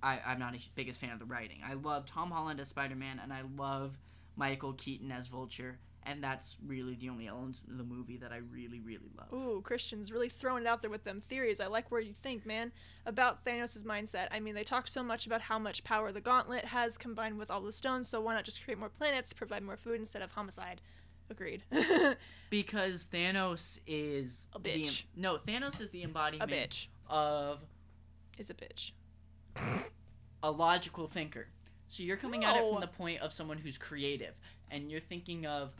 I'm not a biggest fan of the writing. I love Tom Holland as Spider-Man, and I love Michael Keaton as Vulture, and that's really the only elements of the movie that I really, really love. Ooh, Christian's really throwing it out there with them theories. I like where you think, man, about Thanos' mindset. I mean, they talk so much about how much power the Gauntlet has combined with all the stones, so why not just create more planets, provide more food instead of homicide? Agreed. Because Thanos is a bitch. Thanos is the embodiment is a bitch. A logical thinker. So you're coming at it from the point of someone who's creative, and you're thinking of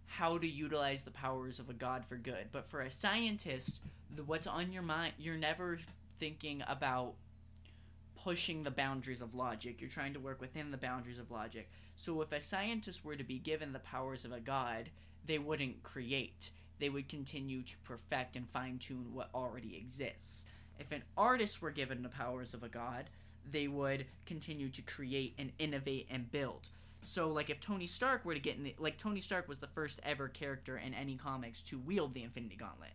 how to utilize the powers of a god for good. But for a scientist, what's on your mind, you're never thinking about pushing the boundaries of logic. You're trying to work within the boundaries of logic. So if a scientist were to be given the powers of a god, they wouldn't create. They would continue to perfect and fine-tune what already exists. If an artist were given the powers of a god, they would continue to create and innovate and build. So, like, if Tony Stark were to get Tony Stark was the first ever character in any comics to wield the Infinity Gauntlet.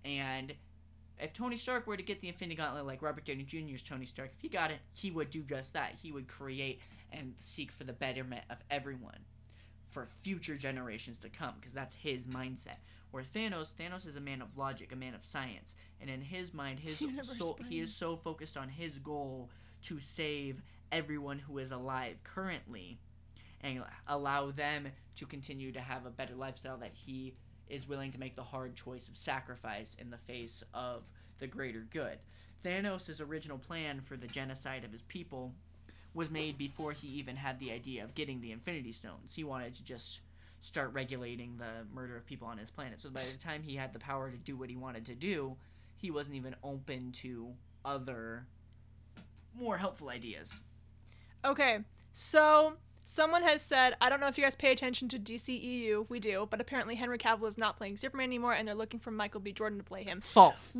And if Tony Stark were to get the Infinity Gauntlet like Robert Downey Jr.'s Tony Stark, if he got it, he would do just that. He would create and seek for the betterment of everyone for future generations to come, because that's his mindset. Where Thanos is a man of logic, a man of science, and in his mind, he is so focused on his goal to save everyone who is alive currently and allow them to continue to have a better lifestyle, that he is willing to make the hard choice of sacrifice in the face of the greater good. Thanos' original plan for the genocide of his people was made before he even had the idea of getting the Infinity Stones. He wanted to just start regulating the murder of people on his planet. So by the time he had the power to do what he wanted to do, he wasn't even open to other, more helpful ideas. Okay, so someone has said, I don't know if you guys pay attention to DCEU, we do, but apparently Henry Cavill is not playing Superman anymore, and they're looking for Michael B. Jordan to play him. False.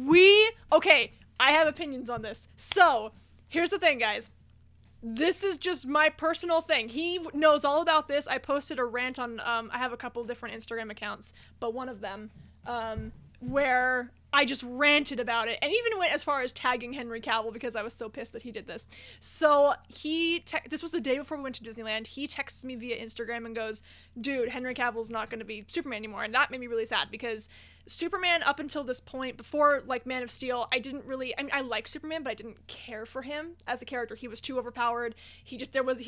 Okay, I have opinions on this. So, here's the thing, guys. This is just my personal thing. He knows all about this. I posted a rant on, I have a couple different Instagram accounts, but one of them, where I just ranted about it and even went as far as tagging Henry Cavill because I was so pissed that he did this. So this was the day before we went to Disneyland. He texts me via Instagram and goes, dude, Henry Cavill's not going to be Superman anymore. And that made me really sad because Superman up until this point, before like Man of Steel, I like Superman, but I didn't care for him as a character. He was too overpowered. He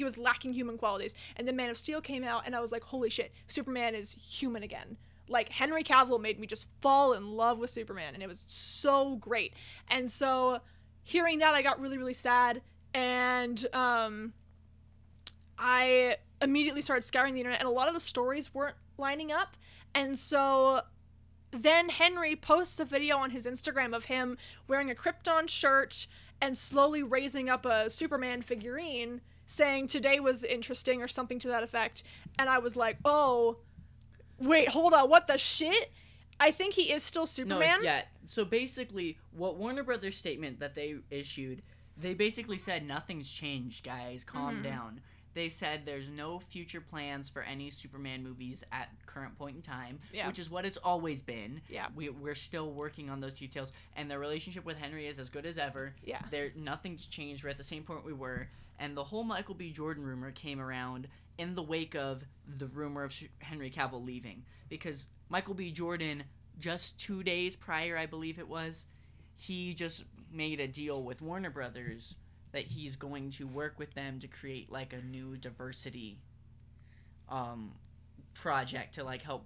was lacking human qualities. And then Man of Steel came out and I was like, holy shit, Superman is human again. Like, Henry Cavill made me just fall in love with Superman, and it was so great. And so, hearing that, I got really, really sad, and I immediately started scouring the internet, and a lot of the stories weren't lining up, and so then Henry posts a video on his Instagram of him wearing a Krypton shirt and slowly raising up a Superman figurine, saying, today was interesting, or something to that effect, and I was like, oh, wait, hold on, what the shit? I think he is still Superman? No, yeah. So basically, what Warner Brothers statement that they issued, they basically said, nothing's changed, guys, calm down. they said there's no future plans for any Superman movies at current point in time, which is what it's always been. Yeah. We're still working on those details, and their relationship with Henry is as good as ever. Yeah. Nothing's changed. We're at the same point we were, and the whole Michael B. Jordan rumor came around in the wake of the rumor of Henry Cavill leaving, because Michael B. Jordan, just 2 days prior, I believe it was, he just made a deal with Warner Brothers that he's going to work with them to create like a new diversity project to like help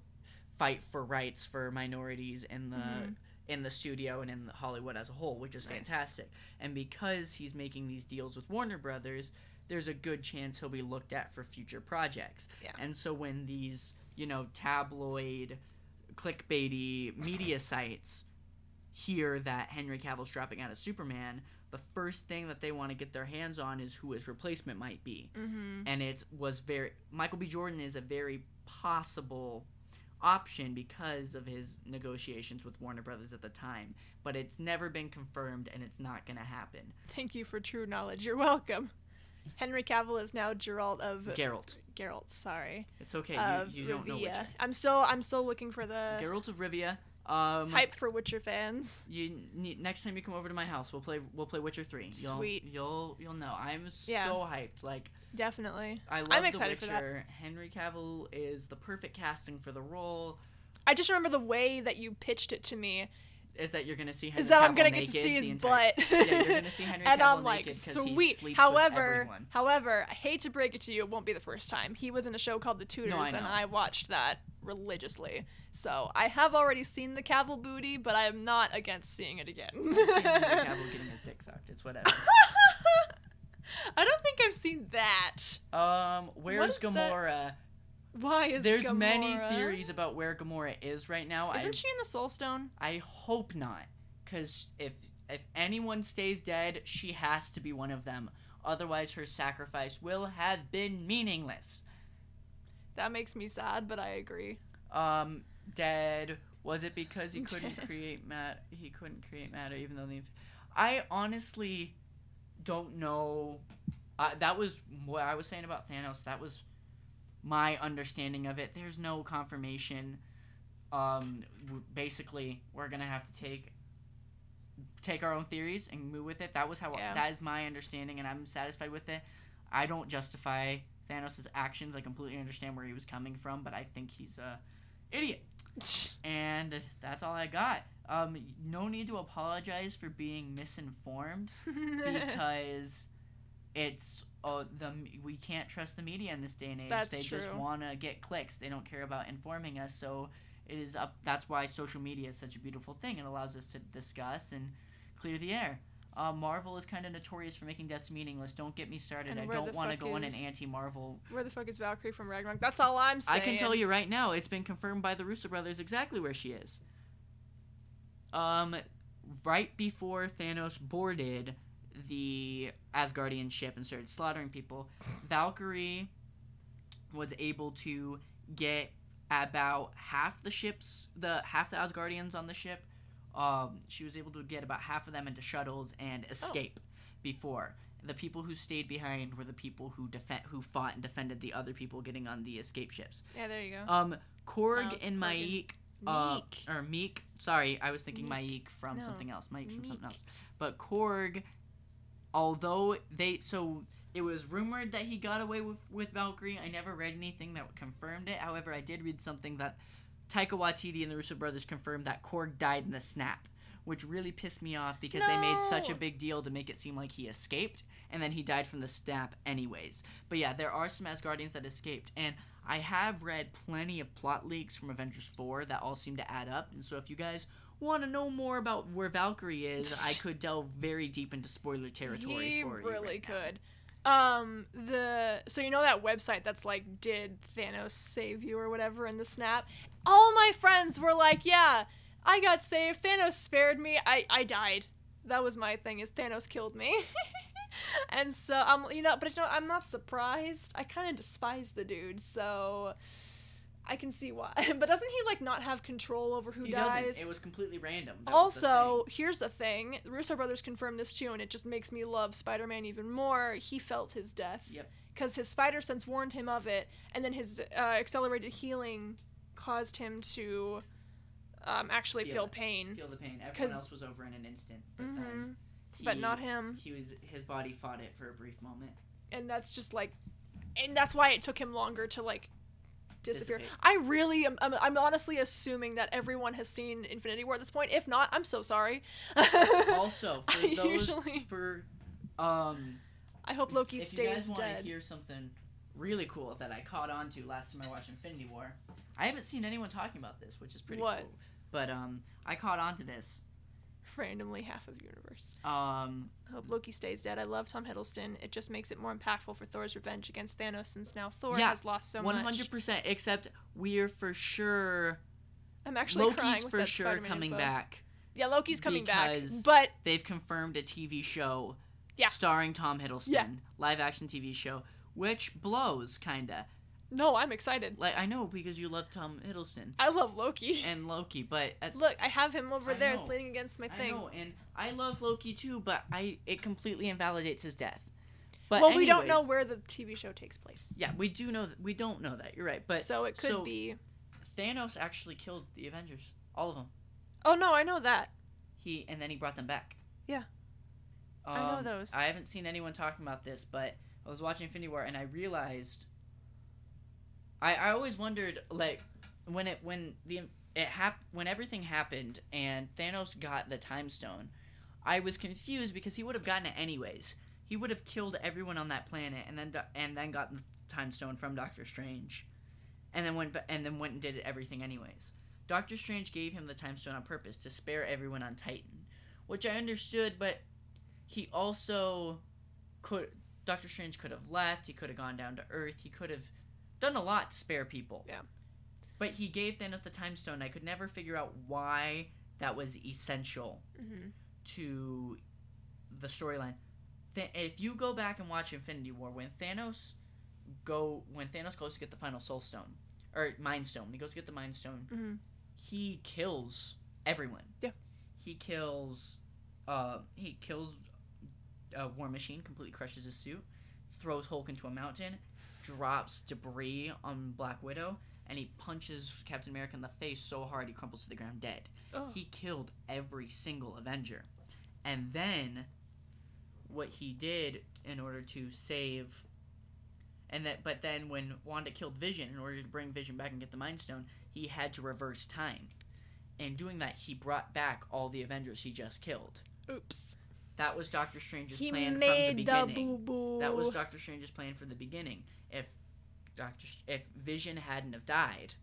fight for rights for minorities in the studio and in Hollywood as a whole, which is fantastic. And because he's making these deals with Warner Brothers, there's a good chance he'll be looked at for future projects. Yeah. And so when these, tabloid, clickbaity media sites hear that Henry Cavill's dropping out of Superman, the first thing that they want to get their hands on is who his replacement might be. And Michael B. Jordan is a very possible option because of his negotiations with Warner Brothers at the time, but it's never been confirmed and it's not going to happen. Thank you for true knowledge. You're welcome. Henry Cavill is now Geralt. Geralt, sorry. It's okay. You don't know Witcher. I'm still looking for the Geralt of Rivia. Hype for Witcher fans. Next time you come over to my house, we'll play Witcher 3. Sweet. You'll know. I'm so hyped. Like, definitely. I'm excited The for that. Henry Cavill is the perfect casting for the role. I just remember the way that you pitched it to me. Is that you're gonna see Henry Cavill Is that I'm gonna naked get to see his entire... butt. Yeah, you're gonna see Henry and Cavill I'm like, naked because sweet. he sleeps with everyone. However, I hate to break it to you, it won't be the first time. He was in a show called The Tudors, and I watched that religiously. So I have already seen the Cavill booty, but I am not against seeing it again. I've seen Henry Cavill getting his dick sucked. It's whatever. I don't think I've seen that. Where's Gamora? Why is There's Gamora? many theories about where Gamora is right now. Isn't she in the Soul Stone? I hope not, because if anyone stays dead, she has to be one of them. Otherwise, her sacrifice will have been meaningless. That makes me sad, but I agree. Dead. Was it because he couldn't create matter? He couldn't create matter, even though I honestly don't know. That was what I was saying about Thanos. That was my understanding of it. There's no confirmation. Basically, we're gonna have to take our own theories and move with it. That was that is my understanding, and I'm satisfied with it. I don't justify Thanos' actions. I completely understand where he was coming from, but I think he's a idiot. And that's all I got. No need to apologize for being misinformed, because it's we can't trust the media in this day and age. They just want to get clicks. They don't care about informing us. So it is up. That's why social media is such a beautiful thing. It allows us to discuss and clear the air. Marvel is kind of notorious for making deaths meaningless. Don't get me started. I don't want to go on an anti-Marvel. Where the fuck is Valkyrie from Ragnarok? That's all I'm saying. I can tell you right now, it's been confirmed by the Russo brothers exactly where she is. Right before Thanos boarded the Asgardian ship and started slaughtering people, Valkyrie was able to get about half the Asgardians on the ship. She was able to get about half of them into shuttles and escape before. The people who stayed behind were the people who fought and defended the other people getting on the escape ships. Yeah, there you go. Korg and Maik. Meek. Sorry, I was thinking Maik from something else. Maik's from something else. But Korg, although it was rumored that he got away with Valkyrie. I never read anything that confirmed it. However, I did read something that Taika Waititi and the Russo brothers confirmed that Korg died in the snap, which really pissed me off because they made such a big deal to make it seem like he escaped, and then he died from the snap anyways. But yeah, there are some Asgardians that escaped, and I have read plenty of plot leaks from Avengers 4 that all seem to add up, and so if you guys want to know more about where Valkyrie is, I could delve very deep into spoiler territory for you. He really right could. So you know that website that's like, did Thanos save you or whatever in the snap? All my friends were like, yeah, I got saved. Thanos spared me. I died. That was my thing, is Thanos killed me. And so, I'm not surprised. I kind of despise the dude, so I can see why. But doesn't he, like, not have control over who He dies? doesn't. It was completely random. That was the Also, thing. here's the thing. The Russo brothers confirmed this too, and it just makes me love Spider-Man even more. He felt his death. Yep. Because his spider sense warned him of it, and then his accelerated healing caused him to actually feel pain. Feel the pain. Everyone else was over in an instant. But then but not him. His body fought it for a brief moment. And that's just, like... And that's why it took him longer to, like, disappear. Dissipate. I really am... I'm honestly assuming that everyone has seen Infinity War at this point. If not, I'm so sorry. Also, for those... I hope Loki if stays you guys want dead. to hear something really cool that I caught on to last time I watched Infinity War, I haven't seen anyone talking about this, which is pretty cool. But I caught on to this. Randomly half of the universe. I hope Loki stays dead. I love Tom Hiddleston. It just makes it more impactful for Thor's revenge against Thanos, since now Thor has lost so much. 100%. Except we're for sure. I'm actually Loki's crying with for that sure Spider-Man coming info. back. Yeah, Loki's coming back. Because But they've confirmed a TV show Yeah. starring Tom Hiddleston. Yeah. Live action TV show, which blows kinda. no, I'm excited. Like, I know because you love Tom Hiddleston I love Loki. and Loki, but Look, I have him over I there know. leaning against my I thing. know, and I love Loki too, but it completely invalidates his death. But Well, we don't know anyways, where the TV show takes place. Yeah, we do know we don't know that. You're right, but So it could be... Thanos actually killed the Avengers, all of them. Oh, no, I know that. And then he brought them back. Yeah. I know those. I haven't seen anyone talking about this, but I was watching Infinity War and I realized I always wondered, like, when everything happened and Thanos got the Time Stone, I was confused because he would have gotten it anyways. He would have killed everyone on that planet and then gotten the Time Stone from Doctor Strange, and then went and did everything anyways. Doctor Strange gave him the Time Stone on purpose to spare everyone on Titan, which I understood, but he also could. Doctor Strange could have left. He could have gone down to Earth. He could have done a lot to spare people. Yeah. But he gave Thanos the Time Stone. I could never figure out why that was essential to the storyline. If you go back and watch Infinity War, when Thanos goes to get the final Soul Stone or Mind Stone, when he goes to get the Mind Stone, he kills everyone. Yeah. He kills War Machine, completely crushes his suit, throws Hulk into a mountain, drops debris on Black Widow, and he punches Captain America in the face so hard he crumples to the ground dead. Oh. He killed every single Avenger. And then what he did in order to save but then when Wanda killed Vision, in order to bring Vision back and get the Mind Stone, he had to reverse time. And doing that, he brought back all the Avengers he just killed. Oops. That was Doctor Strange's He plan from the made beginning. boo-boo. That was Doctor Strange's plan from the beginning. If Vision hadn't have died,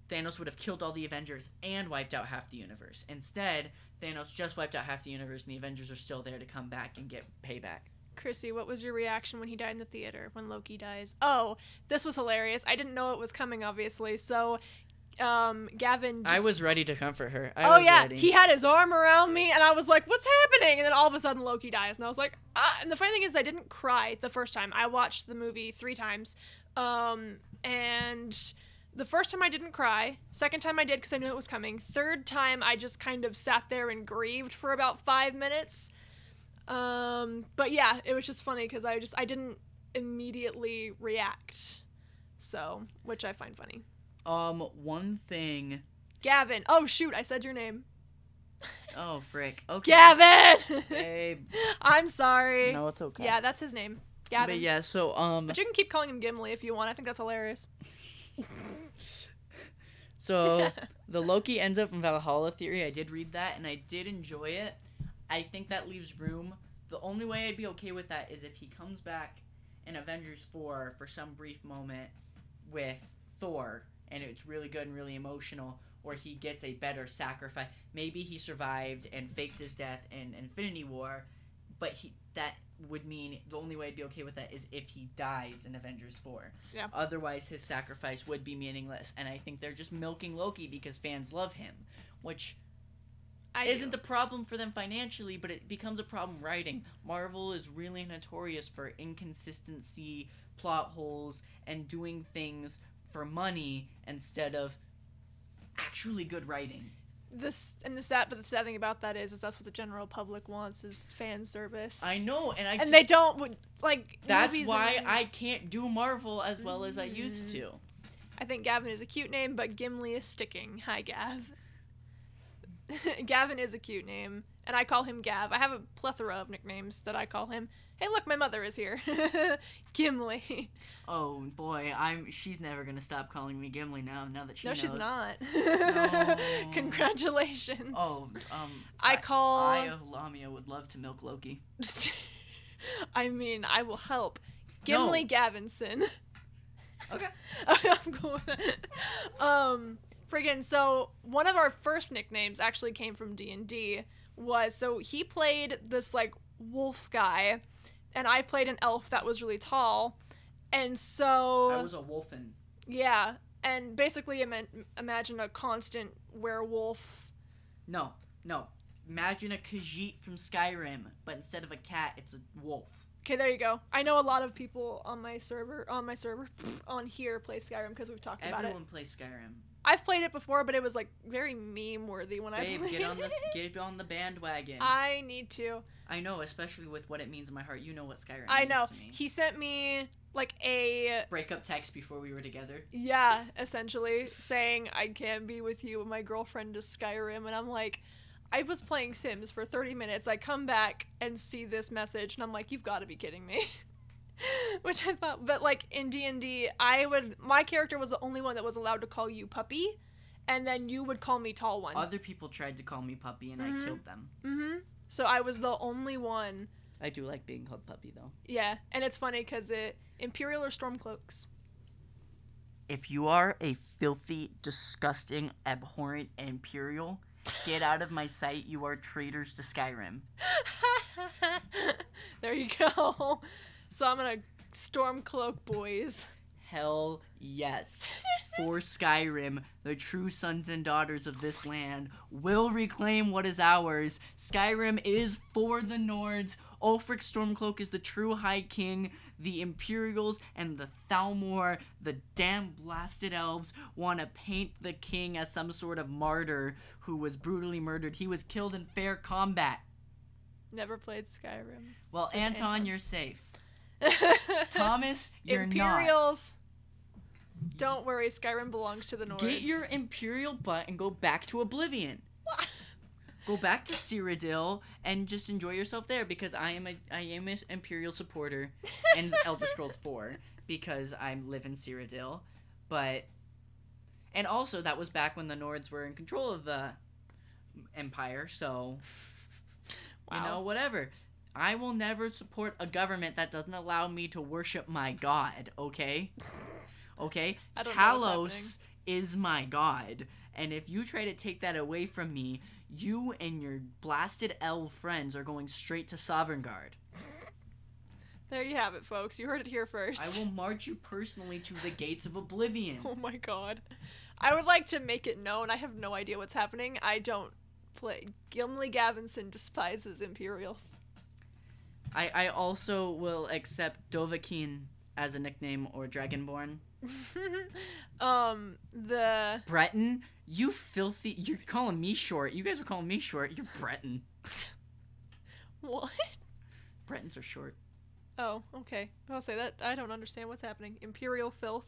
Thanos would have killed all the Avengers and wiped out half the universe. Instead, Thanos just wiped out half the universe, and the Avengers are still there to come back and get payback. Chrissy, what was your reaction when he died in the theater, when Loki dies? Oh, this was hilarious. I didn't know it was coming, obviously. So, Gavin I was ready to comfort her. Ready. He had his arm around me, and I was like, what's happening? And then all of a sudden, Loki dies, and I was like, ah. And the funny thing is, I didn't cry the first time. I watched the movie 3 times, and the first time I didn't cry. Second time I did because I knew it was coming. Third time, I just kind of sat there and grieved for about 5 minutes. But yeah, it was just funny because I didn't immediately react, so, which I find funny. One thing. Gavin. Oh shoot, I said your name. Oh frick. Okay. Gavin. Babe. I'm sorry. No, it's okay. Yeah, that's his name. Gavin. But yeah, so But you can keep calling him Gimli if you want. I think that's hilarious. So the Loki ends up in Valhalla theory. I did read that and I did enjoy it. I think that leaves room. The only way I'd be okay with that is if he comes back in Avengers 4 for some brief moment with Thor, and it's really good and really emotional, or he gets a better sacrifice. Maybe he survived and faked his death in Infinity War, but that would mean the only way I'd be okay with that is if he dies in Avengers 4. Yeah. Otherwise, his sacrifice would be meaningless, and I think they're just milking Loki because fans love him, which isn't a problem for them financially, but it becomes a problem writing. Marvel is really notorious for inconsistency, plot holes, and doing things for money instead of actually good writing. The sad thing about that is that's what the general public wants is fan service. I know, and they don't like. That's why I can't do Marvel as well as I used to. I think Gavin is a cute name, but Gimli is sticking. Hi, Gav. Gavin is a cute name, and I call him Gav. I have a plethora of nicknames that I call him. Hey, look, my mother is here. Gimli. Oh boy, she's never gonna stop calling me Gimli now that she knows. No, she's not. No. Congratulations. Oh, I of Lamia would love to milk Loki. I mean, I will help. Gimli Gavinson. Okay. I'm cool with it. Friggin', so one of our first nicknames actually came from D&D. So he played this, like, wolf guy, and I played an elf that was really tall, and so... I was a wolfen. Yeah, and basically imagine a constant werewolf. No. Imagine a Khajiit from Skyrim, but instead of a cat, it's a wolf. Okay, there you go. I know a lot of people on my server, on here play Skyrim because we've talked about it. Everyone plays Skyrim. I've played it before, but it was like very meme-worthy when I played it. Get on the bandwagon. I need to. I know, especially with what it means in my heart. You know what Skyrim I means know. to me. He sent me like a breakup text before we were together. Yeah, essentially saying I can't be with you when my girlfriend is Skyrim, and I'm like, I was playing Sims for 30 minutes. I come back and see this message, and I'm like, you've got to be kidding me. Which I thought, but like in D&D, my character was the only one that was allowed to call you puppy, and then you would call me tall one. Other people tried to call me puppy, and I killed them. So I was the only one. I do like being called puppy, though. Yeah, and it's funny because Imperial or Stormcloaks. If you are a filthy, disgusting, abhorrent Imperial, get out of my sight. You are traitors to Skyrim. There you go. So I'm gonna Stormcloak boys. Hell yes. For Skyrim, the true sons and daughters of this land will reclaim what is ours. Skyrim is for the Nords. Ulfric Stormcloak is the true High King. The Imperials and the Thalmor, the damn blasted elves, want to paint the king as some sort of martyr who was brutally murdered. He was killed in fair combat. Never played Skyrim. Well, Anton, you're safe. Thomas, you're Imperials. Not. Don't worry, Skyrim belongs to the Nords. Get your Imperial butt and go back to Oblivion. Go back to Cyrodiil and just enjoy yourself there, because I am an Imperial supporter in Elder Scrolls 4 because I live in Cyrodiil. And also that was back when the Nords were in control of the Empire, so wow. You know, whatever. I will never support a government that doesn't allow me to worship my god, okay? Okay? Talos is my god. And if you try to take that away from me, you and your blasted elf friends are going straight to Sovngarde. There you have it, folks. You heard it here first. I will march you personally to the gates of Oblivion. Oh my god. I would like to make it known I have no idea what's happening. I don't play. Gimli Gavinson despises Imperials. I also will accept Dovahkiin as a nickname, or Dragonborn. Breton? You filthy... You're calling me short. You guys are calling me short. You're Breton. What? Bretons are short. Oh, okay. I'll say that. I don't understand what's happening. Imperial filth.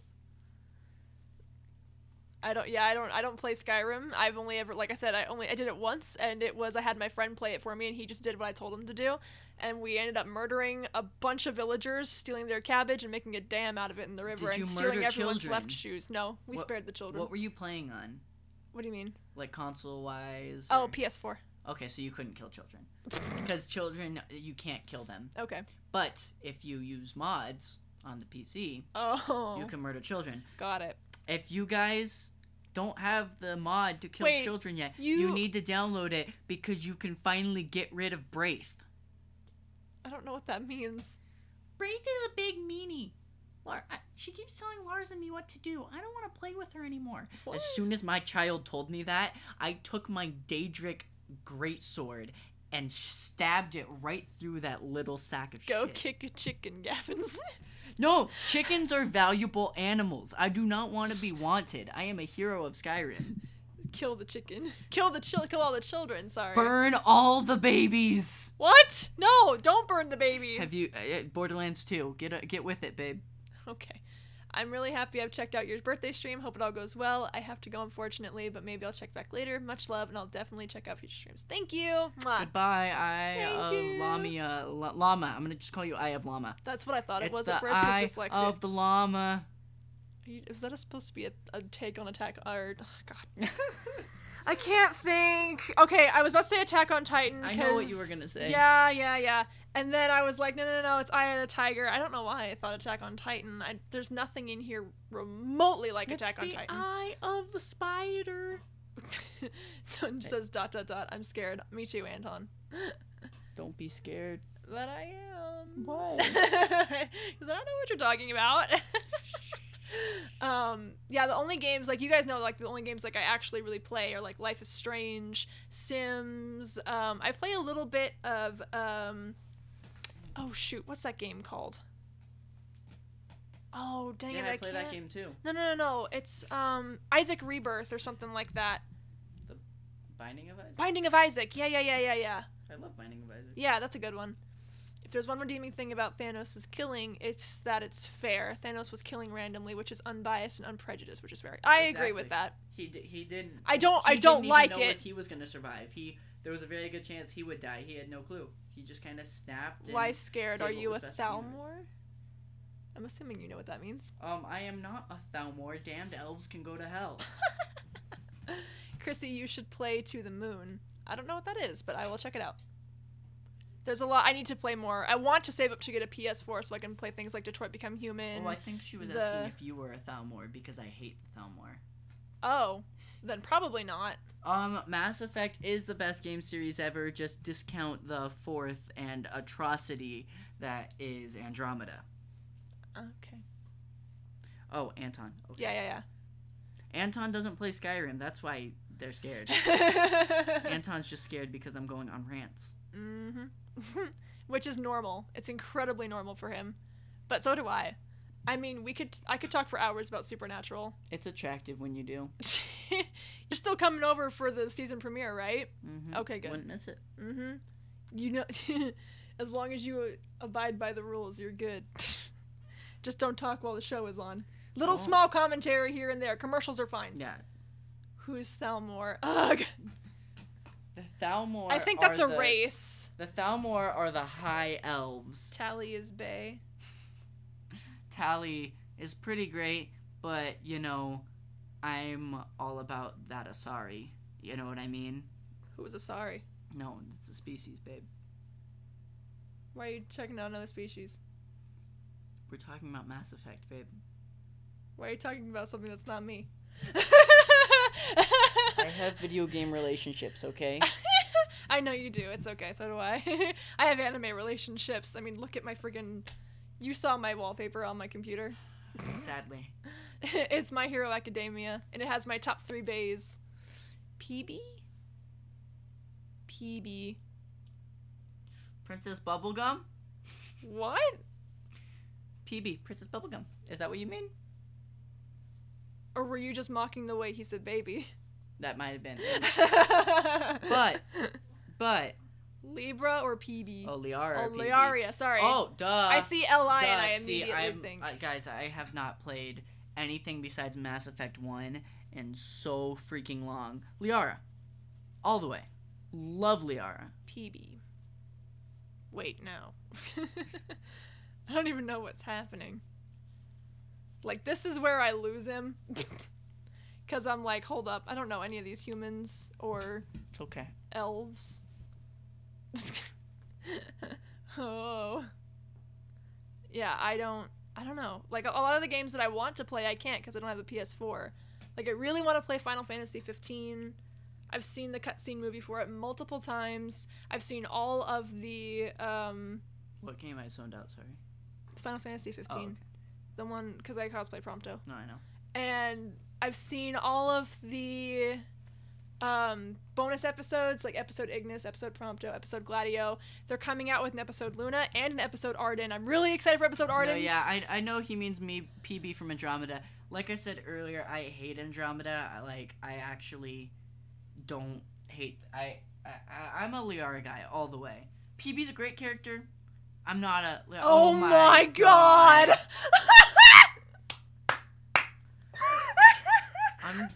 I don't play Skyrim. I've only ever, like I said, I did it once, and I had my friend play it for me, and he just did what I told him to do, and we ended up murdering a bunch of villagers, stealing their cabbage, and making a dam out of it in the river, and stealing everyone's left shoes. No, we spared the children. What were you playing on? What do you mean? Like console-wise? Oh, PS4. Okay, so you couldn't kill children. Because children, you can't kill them. Okay. But if you use mods on the PC, you can murder children. Got it. If you guys don't have the mod to kill children yet, you need to download it, because you can finally get rid of Braith. I don't know what that means. Braith is a big meanie. She keeps telling Lars and me what to do. I don't want to play with her anymore. What? As soon as my child told me that, I took my Daedric greatsword and stabbed it right through that little sack of Go shit. kick a chicken, Gavin's. No, chickens are valuable animals. I do not want to be wanted. I am a hero of Skyrim. Kill the chicken. Kill all the children, sorry. Burn all the babies. What? No, don't burn the babies. Have you Borderlands 2? Get with it, babe. Okay. I'm really happy I've checked out your birthday stream. Hope it all goes well. I have to go, unfortunately, but maybe I'll check back later. Much love, and I'll definitely check out future streams. Thank you. Mwah. Goodbye, Thank you. Llama. I'm gonna just call you Eye of Llama. That's what I thought it It's was the at first. Eye It was dyslexia. of the Llama. Was that supposed to be a take on Attack? Or God, I can't think. Okay, I was about to say Attack on Titan. I know what you were gonna say. Yeah. And then I was like, no, it's Eye of the Tiger. I don't know why I thought Attack on Titan. There's nothing in here remotely like Attack on Titan. Eye of the Spider. Someone says ... I'm scared. Me too, Anton. Don't be scared. But I am. Why? Because I don't know what you're talking about. Yeah, the only games, like, you guys know, like, the only games, like, I actually really play are, like, Life is Strange, Sims. I play a little bit of, oh, shoot, what's that game called? Oh, dang it, I I play can't. that game too. No. It's, Isaac Rebirth or something like that. The Binding of Isaac? Binding of Isaac. Yeah. I love Binding of Isaac. Yeah, that's a good one. If there's one redeeming thing about Thanos' killing, it's that it's fair. Thanos was killing randomly, which is unbiased and unprejudiced, which is very. I agree with that. He didn't. I don't even like know it. If he was gonna survive. There was a very good chance he would die. He had no clue. He just kind of snapped. And Why scared? did Are what you a was best for humans. Thalmor? I'm assuming you know what that means. I am not a Thalmor. Damned elves can go to hell. Chrissy, you should play To the Moon. I don't know what that is, but I will check it out. There's a lot. I need to play more. I want to save up to get a PS4 so I can play things like Detroit Become Human. Well, I think she was asking if you were a Thalmor because I hate Thalmor. Oh, then probably not. Mass Effect is the best game series ever. Just discount the fourth and atrocity that is Andromeda. Okay. Oh, Anton. Okay. Yeah. Anton doesn't play Skyrim. That's why they're scared. Anton's just scared because I'm going on rants. Mm-hmm. Which is normal. It's incredibly normal for him. But so do I. I mean, I could talk for hours about Supernatural. It's attractive when you do. You're still coming over for the season premiere, right? Mm-hmm. Okay, good. Wouldn't miss it. Mm-hmm. You know, as long as you abide by the rules, you're good. Just don't talk while the show is on. Little small commentary here and there. Commercials are fine. Yeah. Who's Thalmor? Ugh. The Thalmor. I think that's a race. The Thalmor are the high elves. Tally is Bay. Tally is pretty great, but you know, I'm all about that Asari. You know what I mean? Who is Asari? No, it's a species, babe. Why are you checking out another species? We're talking about Mass Effect, babe. Why are you talking about something that's not me? I have video game relationships, okay? I know you do. It's okay. So do I. I have anime relationships. I mean, look at my friggin'... You saw my wallpaper on my computer. Sadly. It's My Hero Academia, and it has my top 3 bays. PB? Princess Bubblegum? What? PB, Princess Bubblegum. Is that what you mean? Or were you just mocking the way he said baby? That might have been. But. Libra or PB? Oh, Liara. Oh, PB. Liaria, sorry. Oh, duh. I see LI and I immediately think. Guys, I have not played anything besides Mass Effect 1 in so freaking long. Liara. All the way. Love Liara. PB. Wait, no. I don't even know what's happening. Like, this is where I lose him. Because I'm like, hold up, I don't know any of these humans or It's okay. elves. Oh. Yeah, I don't know. Like, a lot of the games that I want to play, I can't because I don't have a PS4. Like, I really want to play Final Fantasy 15. I've seen the cutscene movie for it multiple times. I've seen all of the, What game I zoned out, sorry? Final Fantasy 15. Oh, okay. The one, because I cosplay Prompto. No, I know. And I've seen all of the bonus episodes, like episode Ignis, episode Prompto, episode Gladio. They're coming out with an episode Luna and an episode Arden. I'm really excited for episode Arden. No, yeah, I know he means me, PB from Andromeda. Like I said earlier, I hate Andromeda. I actually don't hate. I'm a Liara guy all the way. PB's a great character. I'm not a. Oh my god! I'm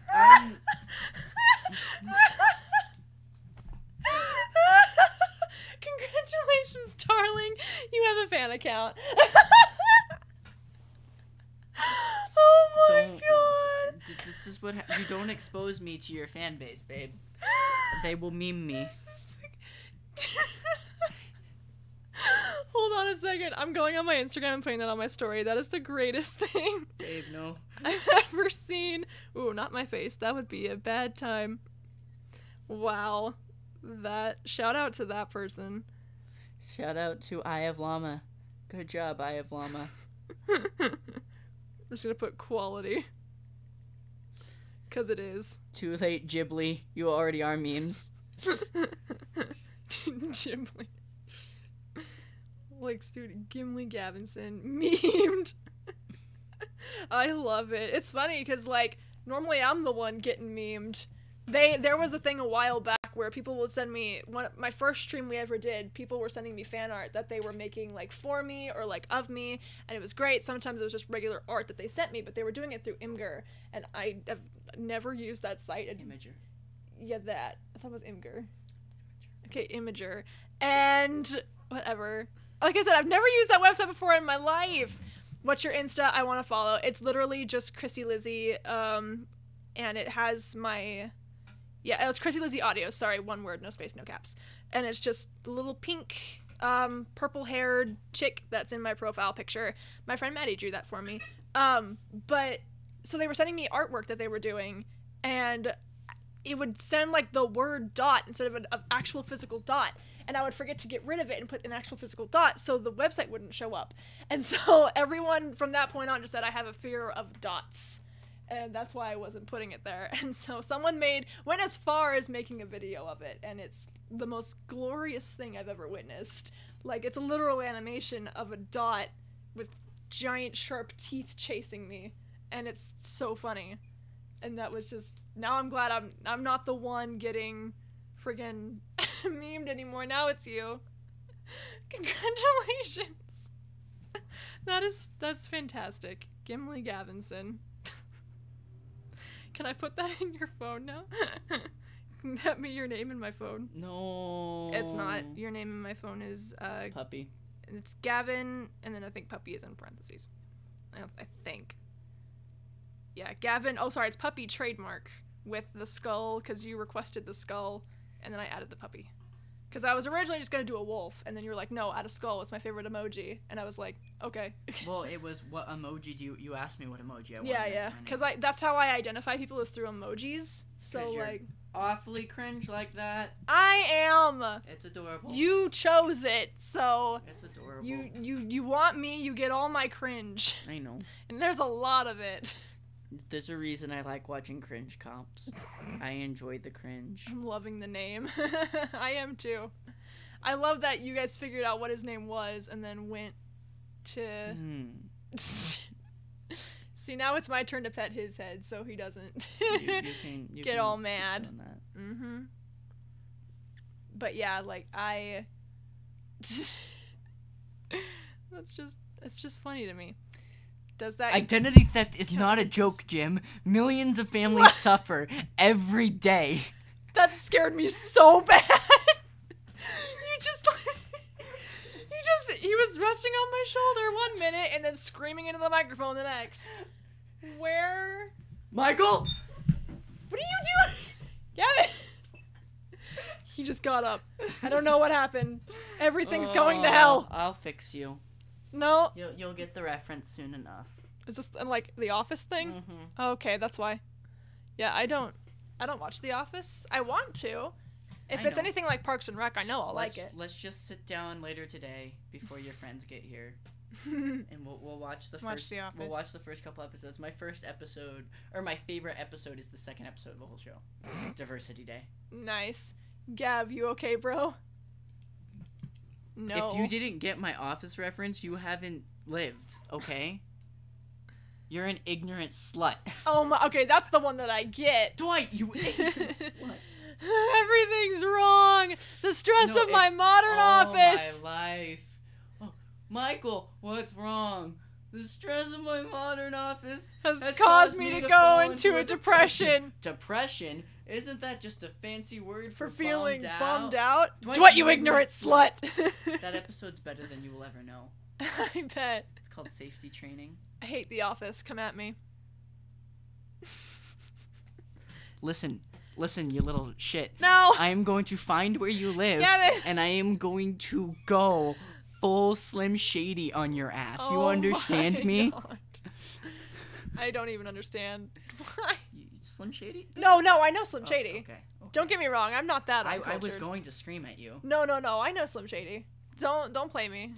Congratulations, darling. You have a fan account. Oh my god. This is what you don't expose me to your fan base, babe. They will meme me. Hold on a second. I'm going on my Instagram and putting that on my story. That is the greatest thing Babe, no. I've ever seen. Ooh, not my face. That would be a bad time. Wow. Shout out to that person. Shout out to Eye of Llama. Good job, Eye of Llama. I'm just gonna put quality. 'Cause it is. Too late, Ghibli. You already are memes. Ghibli. Like, dude, Gimli Gavinson memed. I love it. It's funny because, like, normally I'm the one getting memed. There was a thing a while back where people will send me, my first stream we ever did, people were sending me fan art that they were making, like, for me or, like, of me, and it was great. Sometimes it was just regular art that they sent me, but they were doing it through Imgur, and I have never used that site. Imager. Yeah, that. I thought it was Imgur. Okay, Imager. And whatever. Like I said, I've never used that website before in my life. What's your Insta? I want to follow. It's literally just Chrissy Lizzie, and it has my... Yeah, it's Chrissy Lizzie Audio. Sorry, one word, no space, no caps. And it's just the little pink, purple-haired chick that's in my profile picture. My friend Maddie drew that for me. But, so they were sending me artwork that they were doing, and it would send, like, the word dot instead of an actual physical dot. And I would forget to get rid of it and put an actual physical dot so the website wouldn't show up. And so everyone from that point on just said I have a fear of dots. And that's why I wasn't putting it there. And so someone went as far as making a video of it, and it's the most glorious thing I've ever witnessed. Like, it's a literal animation of a dot with giant sharp teeth chasing me, and it's so funny. And that was just, now I'm glad I'm not the one getting friggin' memed anymore. Now it's you. Congratulations. That's fantastic. Gimli Gavinson. Can I put that in your phone now? Can that be your name in my phone? No. It's not. Your name in my phone is Puppy. It's Gavin, and then I think Puppy is in parentheses. I think. Yeah, Gavin. Oh, sorry, it's Puppy trademark with the skull, because you requested the skull, and then I added the puppy. Because I was originally just going to do a wolf, and then you were like, no, add a skull, it's my favorite emoji. And I was like, okay. Well, it was, what emoji do you asked me what emoji I wanted. Yeah. Because that's how I identify people, is through emojis. So, you're like... awfully cringe like that. I am! It's adorable. You chose it, so... It's adorable. You want me, you get all my cringe. I know. And there's a lot of it. There's a reason I like watching cringe comps. I enjoy the cringe. I'm loving the name. I am too. I love that you guys figured out what his name was and then went to... See, now it's my turn to pet his head so he doesn't you get can all keep mad. doing that. Mm-hmm. But yeah, like, it's just funny to me. Does that... Identity theft is not a joke, Jim. Millions of families suffer every day. That scared me so bad. He was resting on my shoulder 1 minute and then screaming into the microphone the next. Where? Michael! What are you doing? Gavin! He just got up. I don't know what happened. Everything's going to hell. I'll fix you. No. You'll get the reference soon enough. Is this like the Office thing? Mm-hmm. Okay, that's why. Yeah, I don't watch The Office. I want to. If it's anything like Parks and Rec, I know I'll like it. Let's just sit down later today before your friends get here. and we'll watch the Watch first. The Office. We'll watch the first couple episodes. My first episode, or my favorite episode, is the second episode of the whole show, Diversity Day. Nice. Gav, you okay, bro? No. If you didn't get my Office reference, you haven't lived. Okay. You're an ignorant slut. Oh my. Okay, that's the one that I get. Dwight, you ignorant slut. Everything's wrong. The stress of my modern office. My life. Oh, Michael, what's wrong? The stress of my modern office has caused me to go into a depression. Depression? Isn't that just a fancy word for feeling bummed out? out? Dwight, you ignorant slut. That episode's better than you will ever know. I bet. It's called Safety Training. I hate The Office. Come at me. Listen, you little shit. No. I am going to find where you live, Damn it. and I am going to go full Slim Shady on your ass. You understand me? God. I don't even understand. Why? Slim Shady? No, I know Slim Shady. Okay. Don't get me wrong. I'm not that uncultured. I was going to scream at you. No. I know Slim Shady. Don't play me.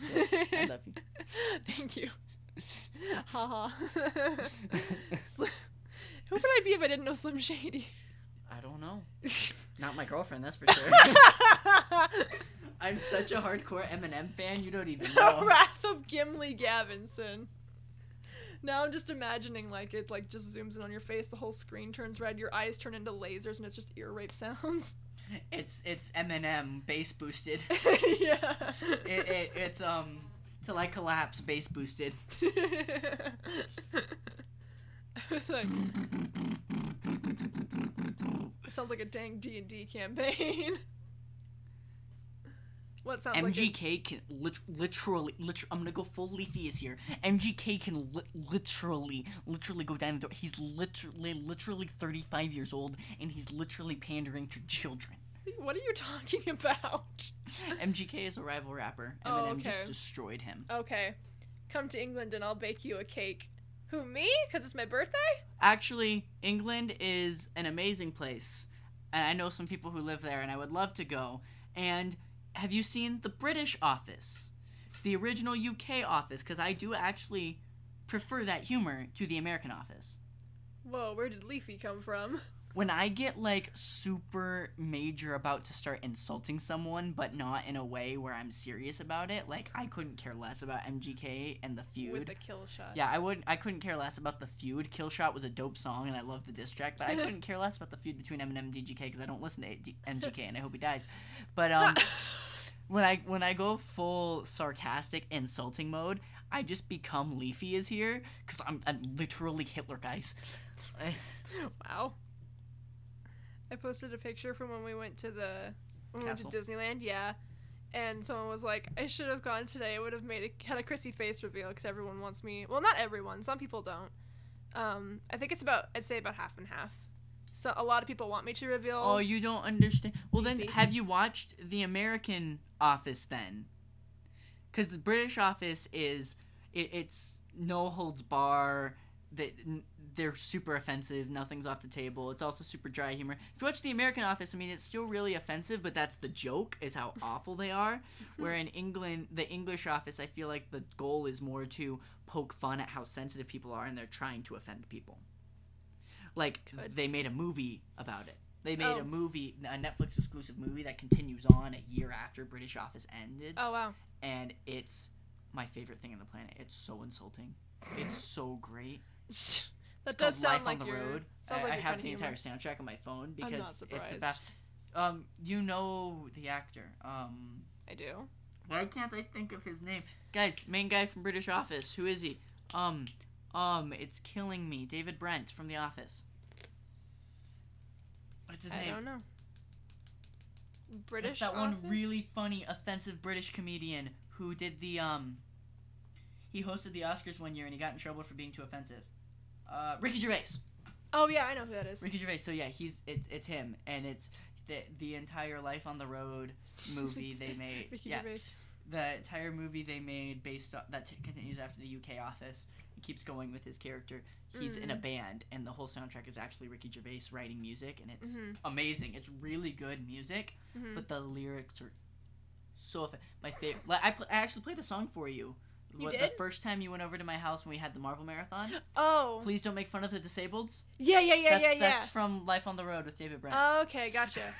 I love you. Thank you. Haha. Who would I be if I didn't know Slim Shady? I don't know. Not my girlfriend, that's for sure. I'm such a hardcore Eminem fan, you don't even know. Wrath of Gimli Gavinson. Now I'm just imagining it just zooms in on your face, the whole screen turns red, your eyes turn into lasers, and it's just ear rape sounds. It's Eminem bass boosted. Yeah. It's Till I Collapse bass boosted. Like, it sounds like a dang D&D campaign. What sounds MGK can literally, I'm gonna go full Leafy's here. MGK can literally go down the door. He's literally 35 years old, and he's literally pandering to children. What are you talking about? MGK is a rival rapper. Eminem just destroyed him. Okay. Come to England and I'll bake you a cake. Who, me? Because it's my birthday? Actually, England is an amazing place. And I know some people who live there, and I would love to go. And have you seen the British office? The original UK office? Because I do actually prefer that humor to the American office. Whoa, where did Leafy come from? When I get, super major about to start insulting someone, but not in a way where I'm serious about it, I couldn't care less about MGK and the feud. With the kill shot. Yeah, I couldn't care less about the feud. Kill Shot was a dope song, and I love the diss track, but I couldn't care less about the feud between Eminem and DGK, because I don't listen to MGK, and I hope he dies. But, when I go full sarcastic, insulting mode, I just become Leafy is here, because I'm literally Hitler, guys. Wow. I posted a picture from when we went to Disneyland, yeah, and someone was like, I should have gone today. I would have had a Chrissy face reveal, because everyone wants me. Well, not everyone. Some people don't. I think I'd say about half and half. So a lot of people want me to reveal. Oh, you don't understand. Well, then, face. have you watched the American Office then? Because the British Office it's no holds bar. They're super offensive. Nothing's off the table. It's also super dry humor. If you watch the American Office, I mean, it's still really offensive, but that's the joke, is how awful they are. Where in England, the English Office, I feel like the goal is more to poke fun at how sensitive people are, and they're trying to offend people. They made a movie about it. They made a Netflix exclusive movie that continues on a year after British Office ended. Oh, wow. And it's my favorite thing on the planet. It's so insulting. It's so great. That does sound Life like on the Road. I have the entire soundtrack on my phone because I'm not surprised. it's about. You know the actor. I do. Why can't I think of his name? Guys, main guy from British Office. Who is he? It's killing me. David Brent from The Office. What's his name? I don't know. British It's that Office? one really funny, offensive British comedian who did the he hosted the Oscars one year and he got in trouble for being too offensive. Ricky Gervais. Oh yeah, I know who that is. Ricky Gervais. So yeah, it's him, and it's the entire Life on the Road movie they made. Ricky yeah, Gervais. the entire movie they made based on that continues after the UK Office. It keeps going with his character. He's in a band, and the whole soundtrack is actually Ricky Gervais writing music, and it's amazing. It's really good music, but the lyrics are so my favorite. I actually played a song for you You The did? first time you went over to my house when we had the Marvel Marathon. Oh. Please don't make fun of the disableds. Yeah. That's from Life on the Road with David Brent. Oh, okay, gotcha.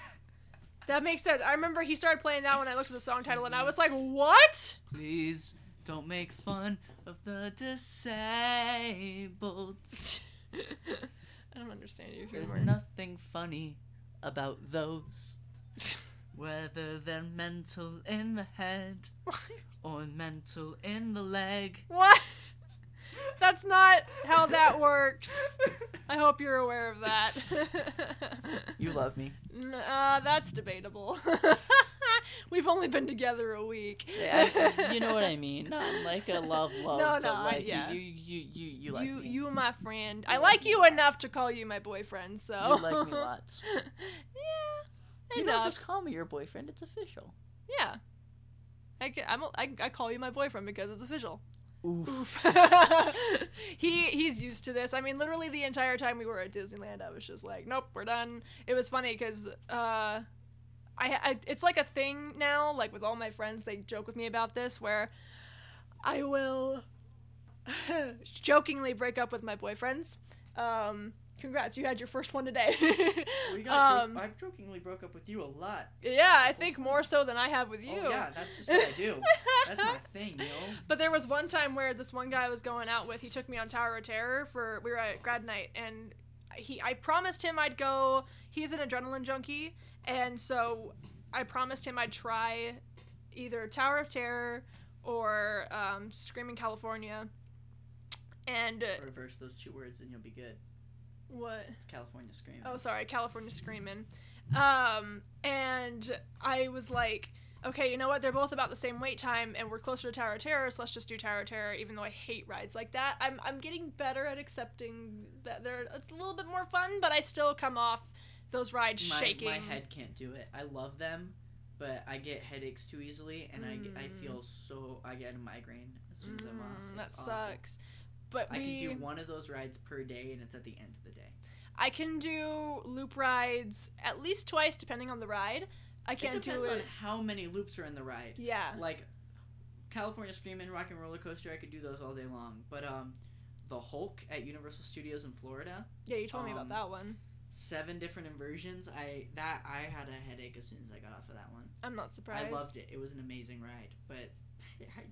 That makes sense. I remember he started playing that when I looked at the song title, and I was like, what? Please don't make fun of the disabled. I don't understand your humor. There's nothing funny about those. Whether they're mental in the head or mental in the leg. What? That's not how that works. I hope you're aware of that. You love me. That's debatable. We've only been together a week. Yeah, you know what I mean. Not like a love, No, but like, yeah. You like me. You my friend. I like you enough to call you my boyfriend, so. You like me lots. Yeah, You enough. don't just call me your boyfriend. It's official. Yeah. I call you my boyfriend because it's official. Oof. He's used to this. I mean, literally the entire time we were at Disneyland, I was just like, nope, we're done. It was funny because it's like a thing now, like with all my friends, they joke with me about this, where I will jokingly break up with my boyfriends. Congrats, you had your first one today. I jokingly broke up with you a lot. Yeah, I think more so than I have with you. Oh, yeah, that's just what I do. That's my thing, yo. But there was one time where this one guy I was going out with, he took me on Tower of Terror we were at grad night, and I promised him I'd go. He's an adrenaline junkie, and so I promised him I'd try either Tower of Terror or Screaming California. And reverse those two words and you'll be good. What? It's California Screaming. Oh, sorry, California Screaming. And I was like, okay, you know what? They're both about the same wait time, and we're closer to Tower of Terror, so let's just do Tower of Terror, even though I hate rides like that. I'm getting better at accepting that they're a little bit more fun, but I still come off those rides shaking. My head can't do it. I love them, but I get headaches too easily, and I get a migraine as soon as I'm off. That It's awful. sucks. But I can do one of those rides per day, and it's at the end of the day. I can do loop rides at least twice, depending on the ride. I can't do it. It depends on how many loops are in the ride. Yeah. Like, California Screamin', Rock and Roller Coaster, I could do those all day long. But, the Hulk at Universal Studios in Florida. Yeah, you told me about that one. 7 different inversions. I had a headache as soon as I got off of that one. I'm not surprised. I loved it. It was an amazing ride, but I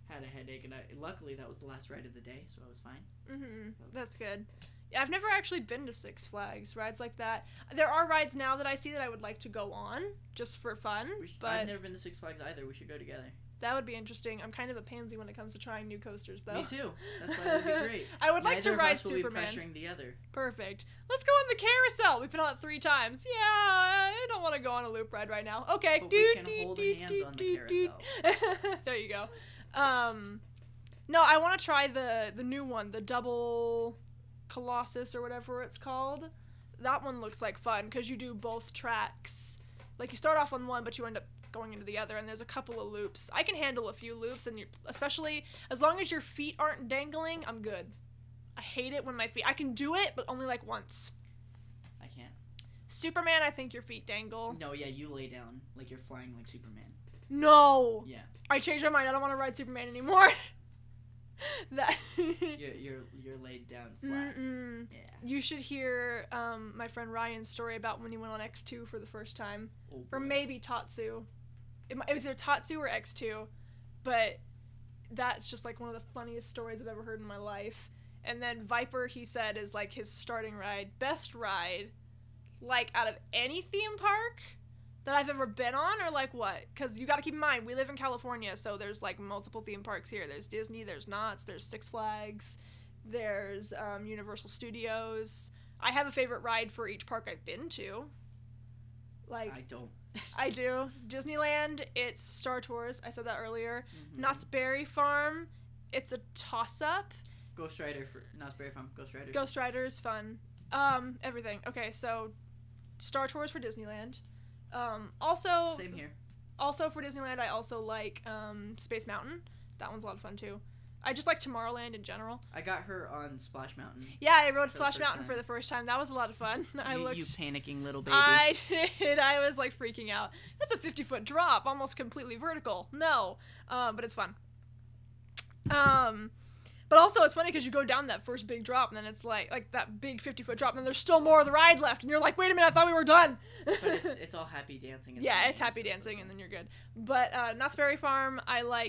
had a headache, and luckily that was the last ride of the day, so I was fine. That's good. Yeah, I've never actually been to Six Flags, rides like that. There are rides now that I see that I would like to go on, just for fun, but I've never been to Six Flags either. We should go together. That would be interesting. I'm kind of a pansy when it comes to trying new coasters, though. Me too. That's why that would be great. I would like to Neither ride of us will Superman. be pressuring the other. Perfect. Let's go on the carousel. We've been on it 3 times. Yeah, I don't want to go on a loop ride right now. Okay. But we can hold hands on the carousel. There you go. No, I want to try the new one, the double Colossus or whatever it's called. That one looks like fun because you do both tracks. Like, you start off on one, but you end up going into the other, and there's a couple of loops. I can handle a few loops, and especially as long as your feet aren't dangling, I'm good. I hate it when my feet... I can do it, but only like once. I can't. Superman, I think your feet dangle. No, yeah, you lay down like you're flying like Superman. No! Yeah. I changed my mind. I don't want to ride Superman anymore. That you're laid down flat. Yeah. You should hear my friend Ryan's story about when he went on X2 for the first time. Oh, or maybe Tatsu. It was either Tatsu or X2, but that's just like one of the funniest stories I've ever heard in my life. And then Viper, he said, is like his starting ride, best ride, like out of any theme park that I've ever been on, or like what? Because you got to keep in mind, we live in California, so there's like multiple theme parks here. There's Disney, there's Knott's, there's Six Flags, there's Universal Studios. I have a favorite ride for each park I've been to. Like, I don't. I do. Disneyland, it's Star Tours. I said that earlier. Mm-hmm. Knott's Berry Farm, it's a toss-up. Ghost Rider for Knott's Berry Farm. Ghost Rider. Ghost Rider is fun. Everything. Okay, so Star Tours for Disneyland. Also, same here. Also for Disneyland, I also like Space Mountain. That one's a lot of fun too. I just like Tomorrowland in general. I got her on Splash Mountain. Yeah, I rode Splash Mountain for the first time. That was a lot of fun. You panicking little baby. I did. I was like freaking out. That's a 50-foot drop, almost completely vertical. No, but it's fun. But also it's funny because you go down that first big drop and then it's like that big 50-foot drop and then there's still more of the ride left and you're like, wait a minute, I thought we were done. But it's all happy dancing. Yeah, it's happy dancing and then you're good. But Knott's Berry Farm,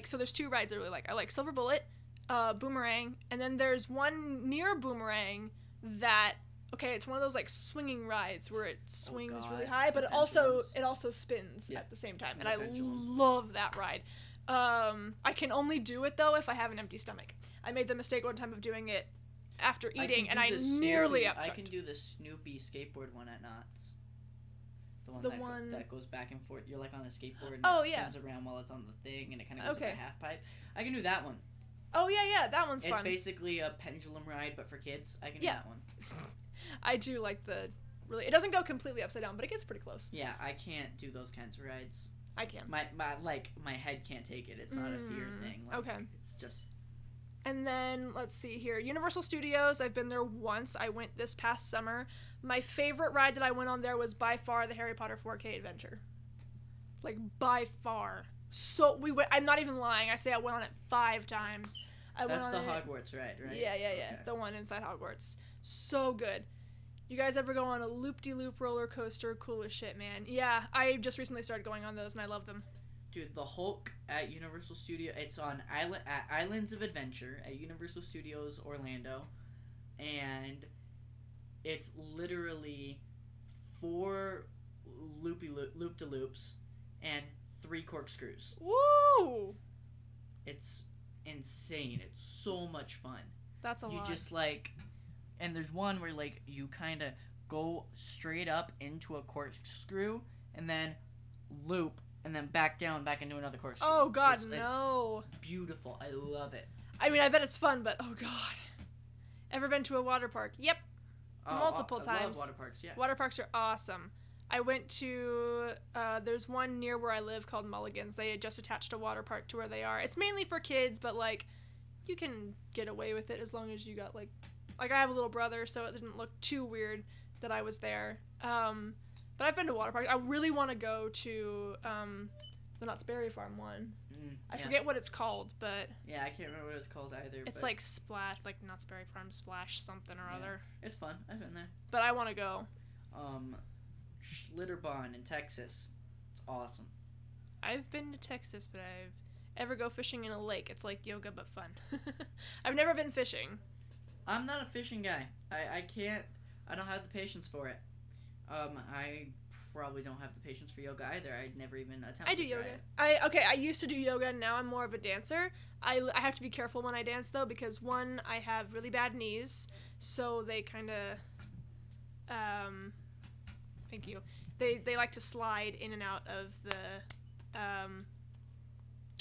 so there's 2 rides I really like. I like Silver Bullet, Boomerang, and then there's one near Boomerang that, okay, it's one of those like swinging rides where it swings really high, but it also spins at the same time, and I love that ride. I can only do it though if I have an empty stomach. I made the mistake one time of doing it after eating, and I nearly upchucked. I can do the Snoopy skateboard one at Knott's. The one that goes back and forth. You're like on a skateboard and it spins around while it's on the thing, and it kind of goes like a half pipe. I can do that one. Oh yeah, that one's fun. It's basically a pendulum ride, but for kids. I can do that one. I do like it doesn't go completely upside down, but it gets pretty close. Yeah, I can't do those kinds of rides. I can. My head can't take it. It's not a fear thing. Like, okay. It's just. And then, let's see here. Universal Studios, I've been there once. I went this past summer. My favorite ride that I went on there was by far the Harry Potter 4K adventure. Like, by far. So, I'm not even lying. I say I went on it 5 times. That's the Hogwarts ride, right? Yeah. Okay. The one inside Hogwarts. So good. You guys ever go on a loop-de-loop roller coaster? Cool as shit, man. Yeah, I just recently started going on those, and I love them. Dude, the Hulk at Universal Studios, it's on Islands of Adventure at Universal Studios Orlando, and it's literally 4 loop-de-loops and 3 corkscrews. Woo! It's insane. It's so much fun. That's a lot. You just like, and there's one where like you kind of go straight up into a corkscrew and then loop. And then back down, back into another corkscrew. Oh, God, no. It's beautiful. I love it. I mean, I bet it's fun, but, oh, God. Ever been to a water park? Yep. Multiple times. I love water parks, yeah. Water parks are awesome. I went to, there's one near where I live called Mulligan's. They had just attached a water park to where they are. It's mainly for kids, but, like, you can get away with it as long as you got, like I have a little brother, so it didn't look too weird that I was there. But I've been to water parks. I really want to go to the Knott's Berry Farm one. I forget what it's called, but... Yeah, I can't remember what it's called either. It's like Splash, like Knott's Berry Farm Splash something or other. It's fun. I've been there. But I want to go. Schlitterbahn in Texas. It's awesome. I've been to Texas, but I've ever go fishing in a lake. It's like yoga, but fun. I've never been fishing. I'm not a fishing guy. I can't... I don't have the patience for it. I probably don't have the patience for yoga either. I'd never even attempt to try it. I used to do yoga. Now I'm more of a dancer. I have to be careful when I dance though, because one, I have really bad knees, so they kind of thank you. They like to slide in and out of the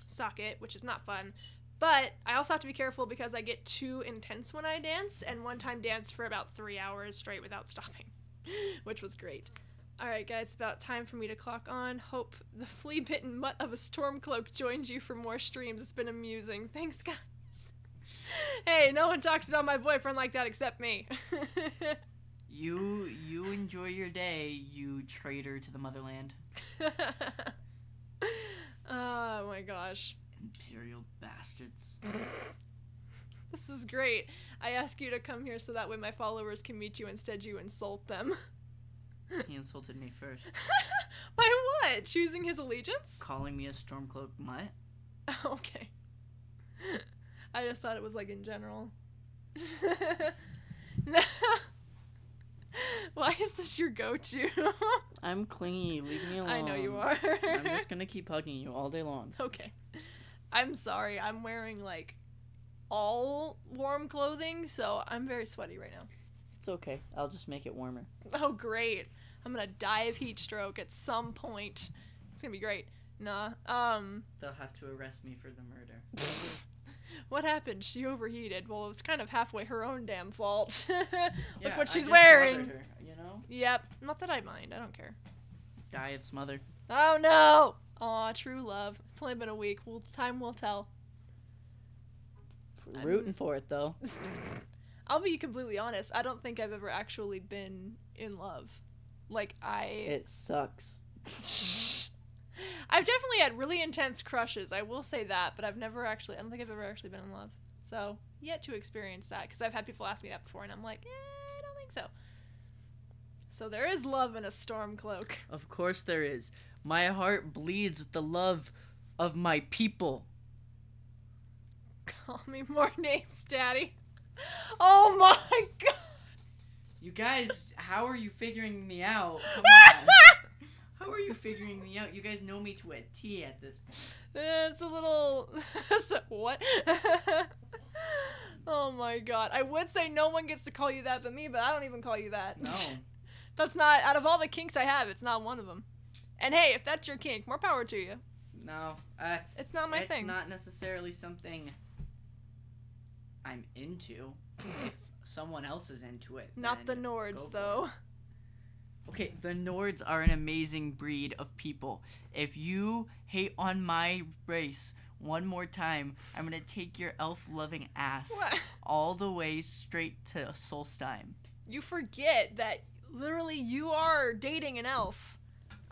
socket, which is not fun. But I also have to be careful because I get too intense when I dance, and one time danced for about 3 hours straight without stopping. Which was great. Alright guys, it's about time for me to clock on. Hope the flea-bitten mutt of a Stormcloak joins you for more streams. It's been amusing. Thanks guys. Hey, no one talks about my boyfriend like that except me. You enjoy your day, you traitor to the motherland. Oh my gosh. Imperial bastards. This is great. I ask you to come here so that way my followers can meet you. Instead, you insult them. He insulted me first. By what? Choosing his allegiance? Calling me a Stormcloak mutt. Okay. I just thought it was like in general. Why is this your go-to? I'm clingy. Leave me alone. I know you are. I'm just gonna keep hugging you all day long. Okay. I'm sorry. I'm wearing like all warm clothing, so I'm very sweaty right now. It's okay. I'll just make it warmer. Oh, great. I'm gonna die of heat stroke at some point. It's gonna be great. Nah. They'll have to arrest me for the murder. What happened? She overheated. Well, it's kind of halfway her own damn fault. Look what she's I just wearing. smothered her, you know? Yep. Not that I mind. I don't care. Die of smother. Oh, no. Aw, true love. It's only been a week. Time will tell. Rooting for it, though. I'll be completely honest. I don't think I've ever actually been in love. Like, It sucks. I've definitely had really intense crushes. I will say that, but I don't think I've ever actually been in love. So, yet to experience that, because I've had people ask me that before, and I'm like, I don't think so. So there is love in a Stormcloak. Of course there is. My heart bleeds with the love of my people. Call me more names, Daddy. Oh my god. You guys, how are you figuring me out? Come on. How are you figuring me out? You guys know me to a T at this point. It's a little... What? Oh my god. I would say no one gets to call you that but me, but I don't even call you that. No. That's not... Out of all the kinks I have, it's not one of them. And hey, if that's your kink, more power to you. No. It's not my thing. It's not necessarily something I'm into. If someone else is into it. Not the Nords, though. Okay, the Nords are an amazing breed of people. If you hate on my race one more time, I'm gonna take your elf-loving ass all the way straight to Solstheim. You forget that literally you are dating an elf.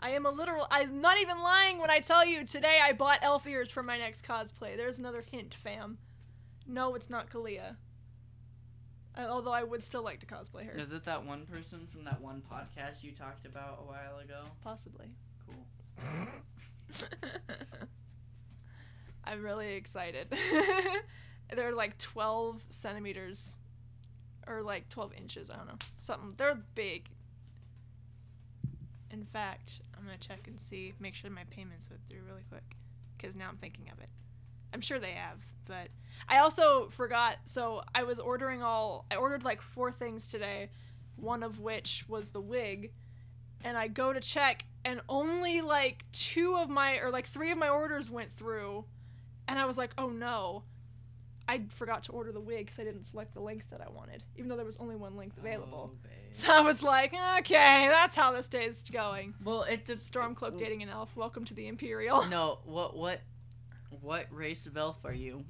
I'm not even lying when I tell you today I bought elf ears for my next cosplay. There's another hint, fam. No, it's not Kalia. Although I would still like to cosplay her. Is it that one person from that one podcast you talked about a while ago? Possibly. Cool. I'm really excited. They're like 12 centimeters. Or like 12 inches, I don't know. Something. They're big. In fact, I'm going to check and see. Make sure my payments went through really quick. Because now I'm thinking of it. I'm sure they have, but I also forgot. So I ordered like 4 things today, one of which was the wig, and I go to check, and only like 3 of my orders went through, and I was like, oh no, I forgot to order the wig because I didn't select the length that I wanted, even though there was only one length available. Oh, babe. So I was like, okay, that's how this day's going. Well, it just Stormcloak dating an elf. Welcome to the Imperial. No, what race of elf are you?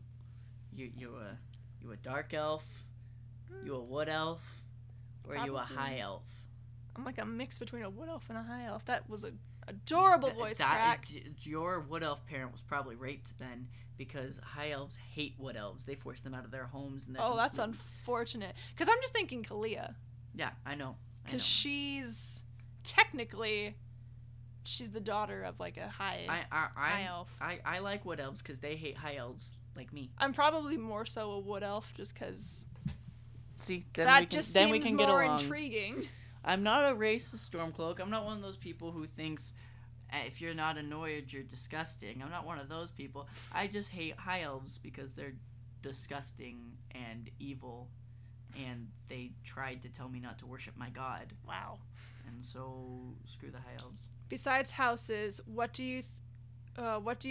You a dark elf? You a wood elf? Or are you a high elf? I'm like a mix between a wood elf and a high elf. That was an adorable voice crack. Your wood elf parent was probably raped then, because high elves hate wood elves. They force them out of their homes. And that's unfortunate. Because I'm just thinking Kalia. Yeah, I know. Because she's technically... She's the daughter of like a high elf. I like wood elves because they hate high elves like me. I'm probably more so a wood elf just because. See, then we can get more along. Intriguing. I'm not a racist, Stormcloak. I'm not one of those people who thinks if you're not annoyed, you're disgusting. I'm not one of those people. I just hate high elves because they're disgusting and evil, and they tried to tell me not to worship my god. Wow. And so, screw the high elves. Besides houses, what do you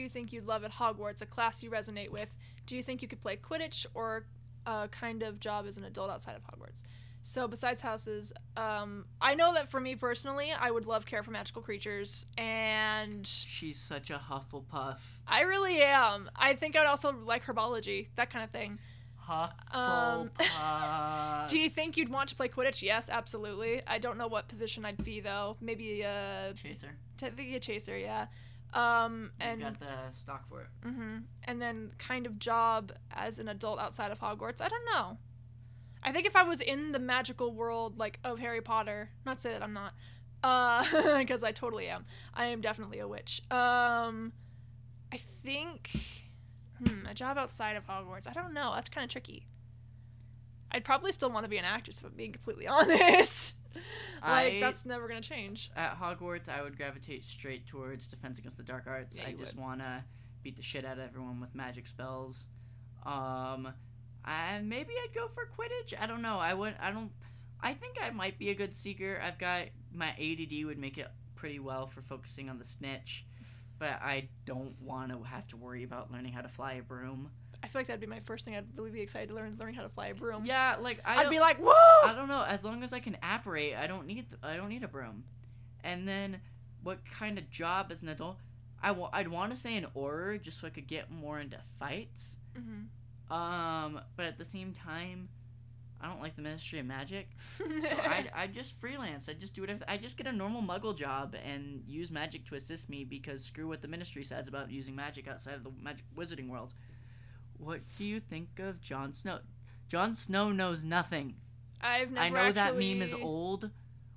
think you'd love at Hogwarts? A class you resonate with? Do you think you could play Quidditch or a kind of job as an adult outside of Hogwarts? So besides houses, I know that for me personally, I would love care for magical creatures, and she's such a Hufflepuff. I really am. I think I would also like herbology, that kind of thing. Hufflepuff. Do you think you'd want to play Quidditch? Yes, absolutely. I don't know what position I'd be though. Maybe a chaser. Technically a chaser, yeah. And got the stock for it. And then kind of job as an adult outside of Hogwarts. I don't know. I think if I was in the magical world like of Harry Potter, not to say that I'm not, because I totally am. I am definitely a witch. I think. A job outside of Hogwarts. I don't know. That's kind of tricky. I'd probably still want to be an actress if I'm being completely honest. That's never going to change. At Hogwarts, I would gravitate straight towards Defense Against the Dark Arts. Yeah, I just want to beat the shit out of everyone with magic spells. Maybe I'd go for Quidditch. I don't know. I think I might be a good seeker. I've got my ADD would make it pretty well for focusing on the snitch. But I don't want to have to worry about learning how to fly a broom. I feel like that'd be my first thing I'd really be excited to learning how to fly a broom. Yeah, I'd be like, whoa! I don't know. As long as I can apparate, I don't need a broom. And then, what kind of job as an adult? I'd want to say an Auror just so I could get more into fights. But at the same time, I don't like the Ministry of Magic. So I just freelance. I just do whatever. I just get a normal Muggle job and use magic to assist me because screw what the Ministry says about using magic outside of the magic wizarding world. What do you think of Jon Snow? Jon Snow knows nothing. I know actually... that meme is old,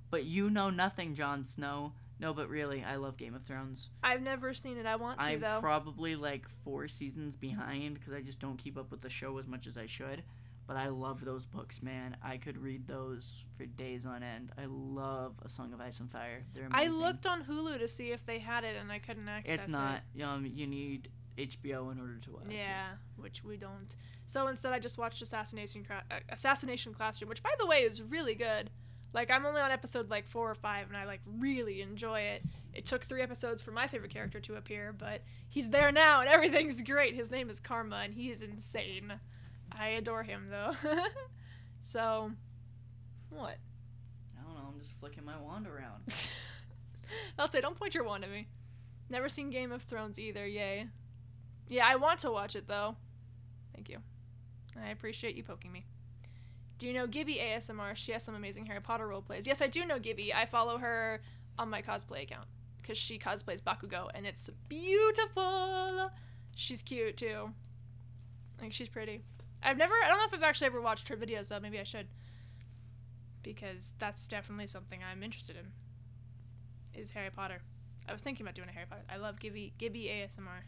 but you know nothing, Jon Snow. No, but really, I love Game of Thrones. I've never seen it. I want to, though. I'm probably like 4 seasons behind because I just don't keep up with the show as much as I should. But I love those books, man. I could read those for days on end. I love A Song of Ice and Fire. They're amazing. I looked on Hulu to see if they had it, and I couldn't access it. It's not. You need HBO in order to watch it. Yeah, which we don't. So instead, I just watched Assassination Classroom, which, by the way, is really good. Like, I'm only on episode, 4 or 5, and I, really enjoy it. It took 3 episodes for my favorite character to appear, but he's there now, and everything's great. His name is Karma, and he is insane. I adore him, though. So, what? I don't know. I'm just flicking my wand around. I'll say, don't point your wand at me. Never seen Game of Thrones either, yay. Yeah, I want to watch it, though. Thank you. I appreciate you poking me. Do you know Gibby ASMR? She has some amazing Harry Potter roleplays. Yes, I do know Gibby. I follow her on my cosplay account because she cosplays Bakugo, and it's beautiful. She's cute, too. She's pretty. I don't know if I've actually ever watched her videos, though. Maybe I should. Because that's definitely something I'm interested in. Is Harry Potter. I was thinking about doing a Harry Potter. I love Gibby ASMR.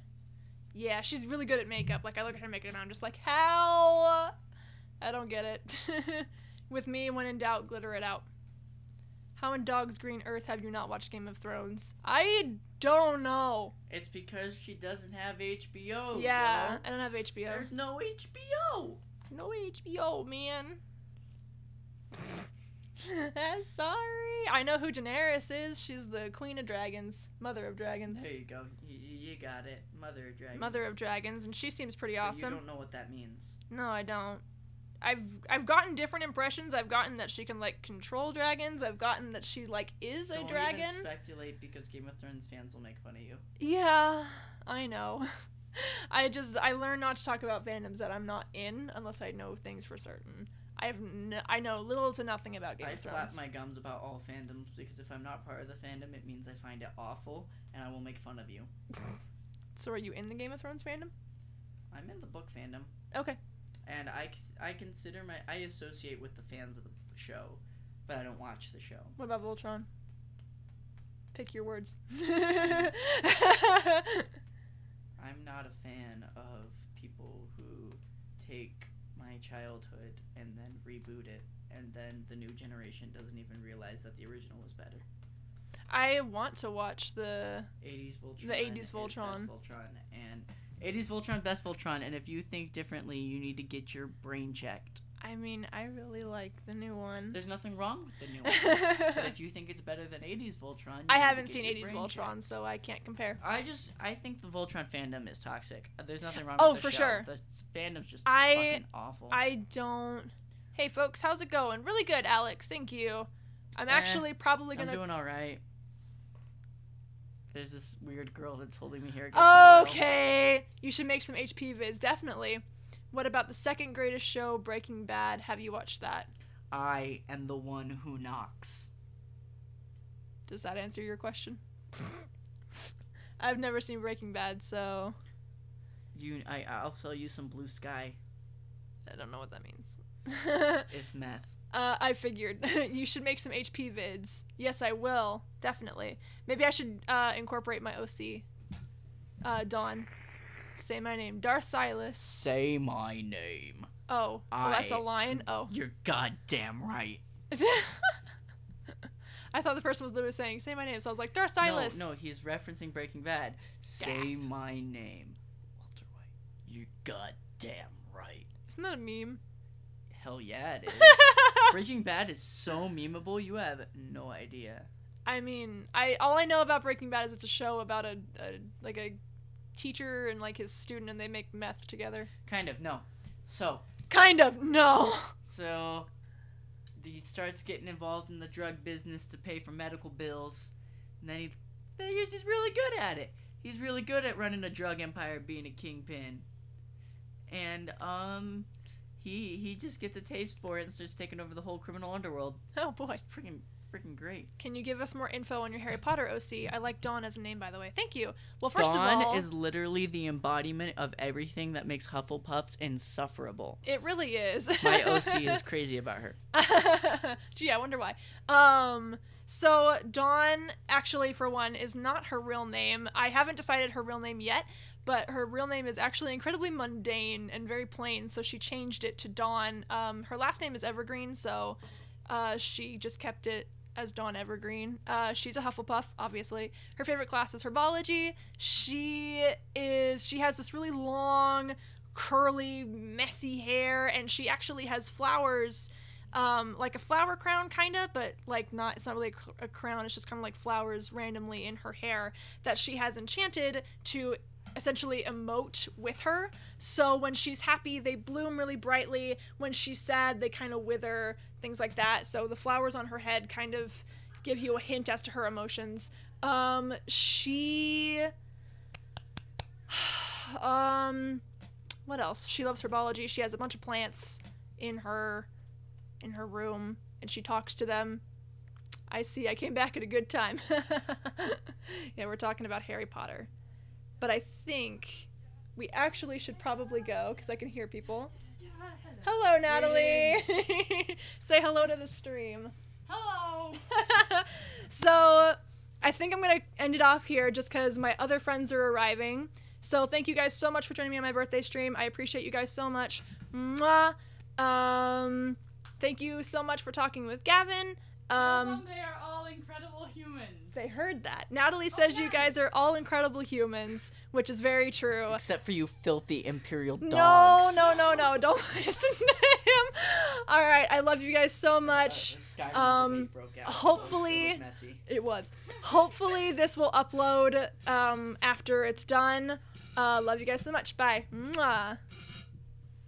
Yeah, she's really good at makeup. I look at her makeup and I'm just like, how? I don't get it. With me, when in doubt, glitter it out. How in Dog's Green Earth have you not watched Game of Thrones? I don't know. It's because she doesn't have HBO. Yeah, girl. I don't have HBO. There's no HBO. No HBO, man. Sorry. I know who Daenerys is. She's the Queen of Dragons. Mother of Dragons. There you go. You got it. Mother of Dragons. Mother of Dragons, and she seems pretty awesome. But you don't know what that means. No, I don't. I've gotten different impressions. I've gotten that she can control dragons. I've gotten that she is a dragon. Don't even speculate because Game of Thrones fans will make fun of you. Yeah, I know. I learn not to talk about fandoms that I'm not in unless I know things for certain. I know little to nothing about Game of Thrones. I flap my gums about all fandoms because if I'm not part of the fandom, it means I find it awful and I will make fun of you. So are you in the Game of Thrones fandom? I'm in the book fandom. Okay. And I consider I associate with the fans of the show, but I don't watch the show. What about Voltron? Pick your words. I'm not a fan of people who take my childhood and then reboot it, and then the new generation doesn't even realize that the original was better. I want to watch the 80s Voltron. The 80s Voltron. Best Voltron. And 80s Voltron, best Voltron, and if you think differently, you need to get your brain checked. I mean, I really like the new one. There's nothing wrong with the new one. But if you think it's better than 80s Voltron... I haven't seen 80s Voltron, so I can't compare. I think the Voltron fandom is toxic. There's nothing wrong with the for show. Sure. The fandom's just fucking awful. I don't... Hey, folks, how's it going? Really good, Alex. Thank you. I'm actually probably gonna... I'm doing alright. There's this weird girl that's holding me here. Okay. You should make some HP vids, definitely. What about the second greatest show, Breaking Bad? Have you watched that? I am the one who knocks. Does that answer your question? I've never seen Breaking Bad, so... I'll sell you some Blue Sky. I don't know what that means. It's meth. I figured. You should make some HP vids. Yes, I will. Definitely. Maybe I should incorporate my OC. Dawn. Say my name. Darth Silas. Say my name. Oh, that's a line? Oh. You're goddamn right. I thought the person was literally saying, say my name, so I was like, Darth Silas. No, he's referencing Breaking Bad. Say my name. Walter White. You're goddamn right. Isn't that a meme? Hell yeah, it is. Breaking Bad is so memeable, you have no idea. I mean, all I know about Breaking Bad is it's a show about a teacher and his student, and they make meth together. Kind of, no. So. Kind of, no. So, he starts getting involved in the drug business to pay for medical bills, and then he's really good at it. He's really good at running a drug empire, being a kingpin. And, he just gets a taste for it and starts taking over the whole criminal underworld. Oh boy. It's freaking great. Can you give us more info on your Harry Potter OC? I like Dawn as a name, by the way. Thank you. Well, first Dawn of all, is literally the embodiment of everything that makes Hufflepuffs insufferable. it really is. My OC is crazy about her. Gee, I wonder why. So Dawn, actually, for one, is not her real name. I haven't decided her real name yet, but her real name is actually incredibly mundane and very plain, so she changed it to Dawn. Her last name is Evergreen, so she just kept it as Dawn Evergreen. She's a Hufflepuff, obviously. Her favorite class is herbology. She has this really long, curly, messy hair, and she actually has flowers, like a flower crown, kind of, but like not. It's not really a crown. It's just kind of like flowers randomly in her hair that she has enchanted to essentially emote with her. So when she's happy, they bloom really brightly. When she's sad, they kind of wither, things like that. So the flowers on her head kind of give you a hint as to her emotions. What else? She loves herbology. She has a bunch of plants in her room, and she talks to them. I see. I came back at a good time. Yeah, we're talking about Harry Potter. But I think we actually should probably go, because I can hear people. Hello, Natalie! Say hello to the stream. Hello! So, I think I'm going to end it off here, just because my other friends are arriving. So, thank you guys so much for joining me on my birthday stream. I appreciate you guys so much. Mwah! Thank you so much for talking with Gavin. They are all incredible humans. They heard that. Natalie says you guys are all incredible humans, which is very true. Except for you filthy Imperial dogs. No. Don't listen to him. All right. I love you guys so much. Hopefully, it was. Hopefully, this will upload after it's done. Love you guys so much. Bye. Mwah.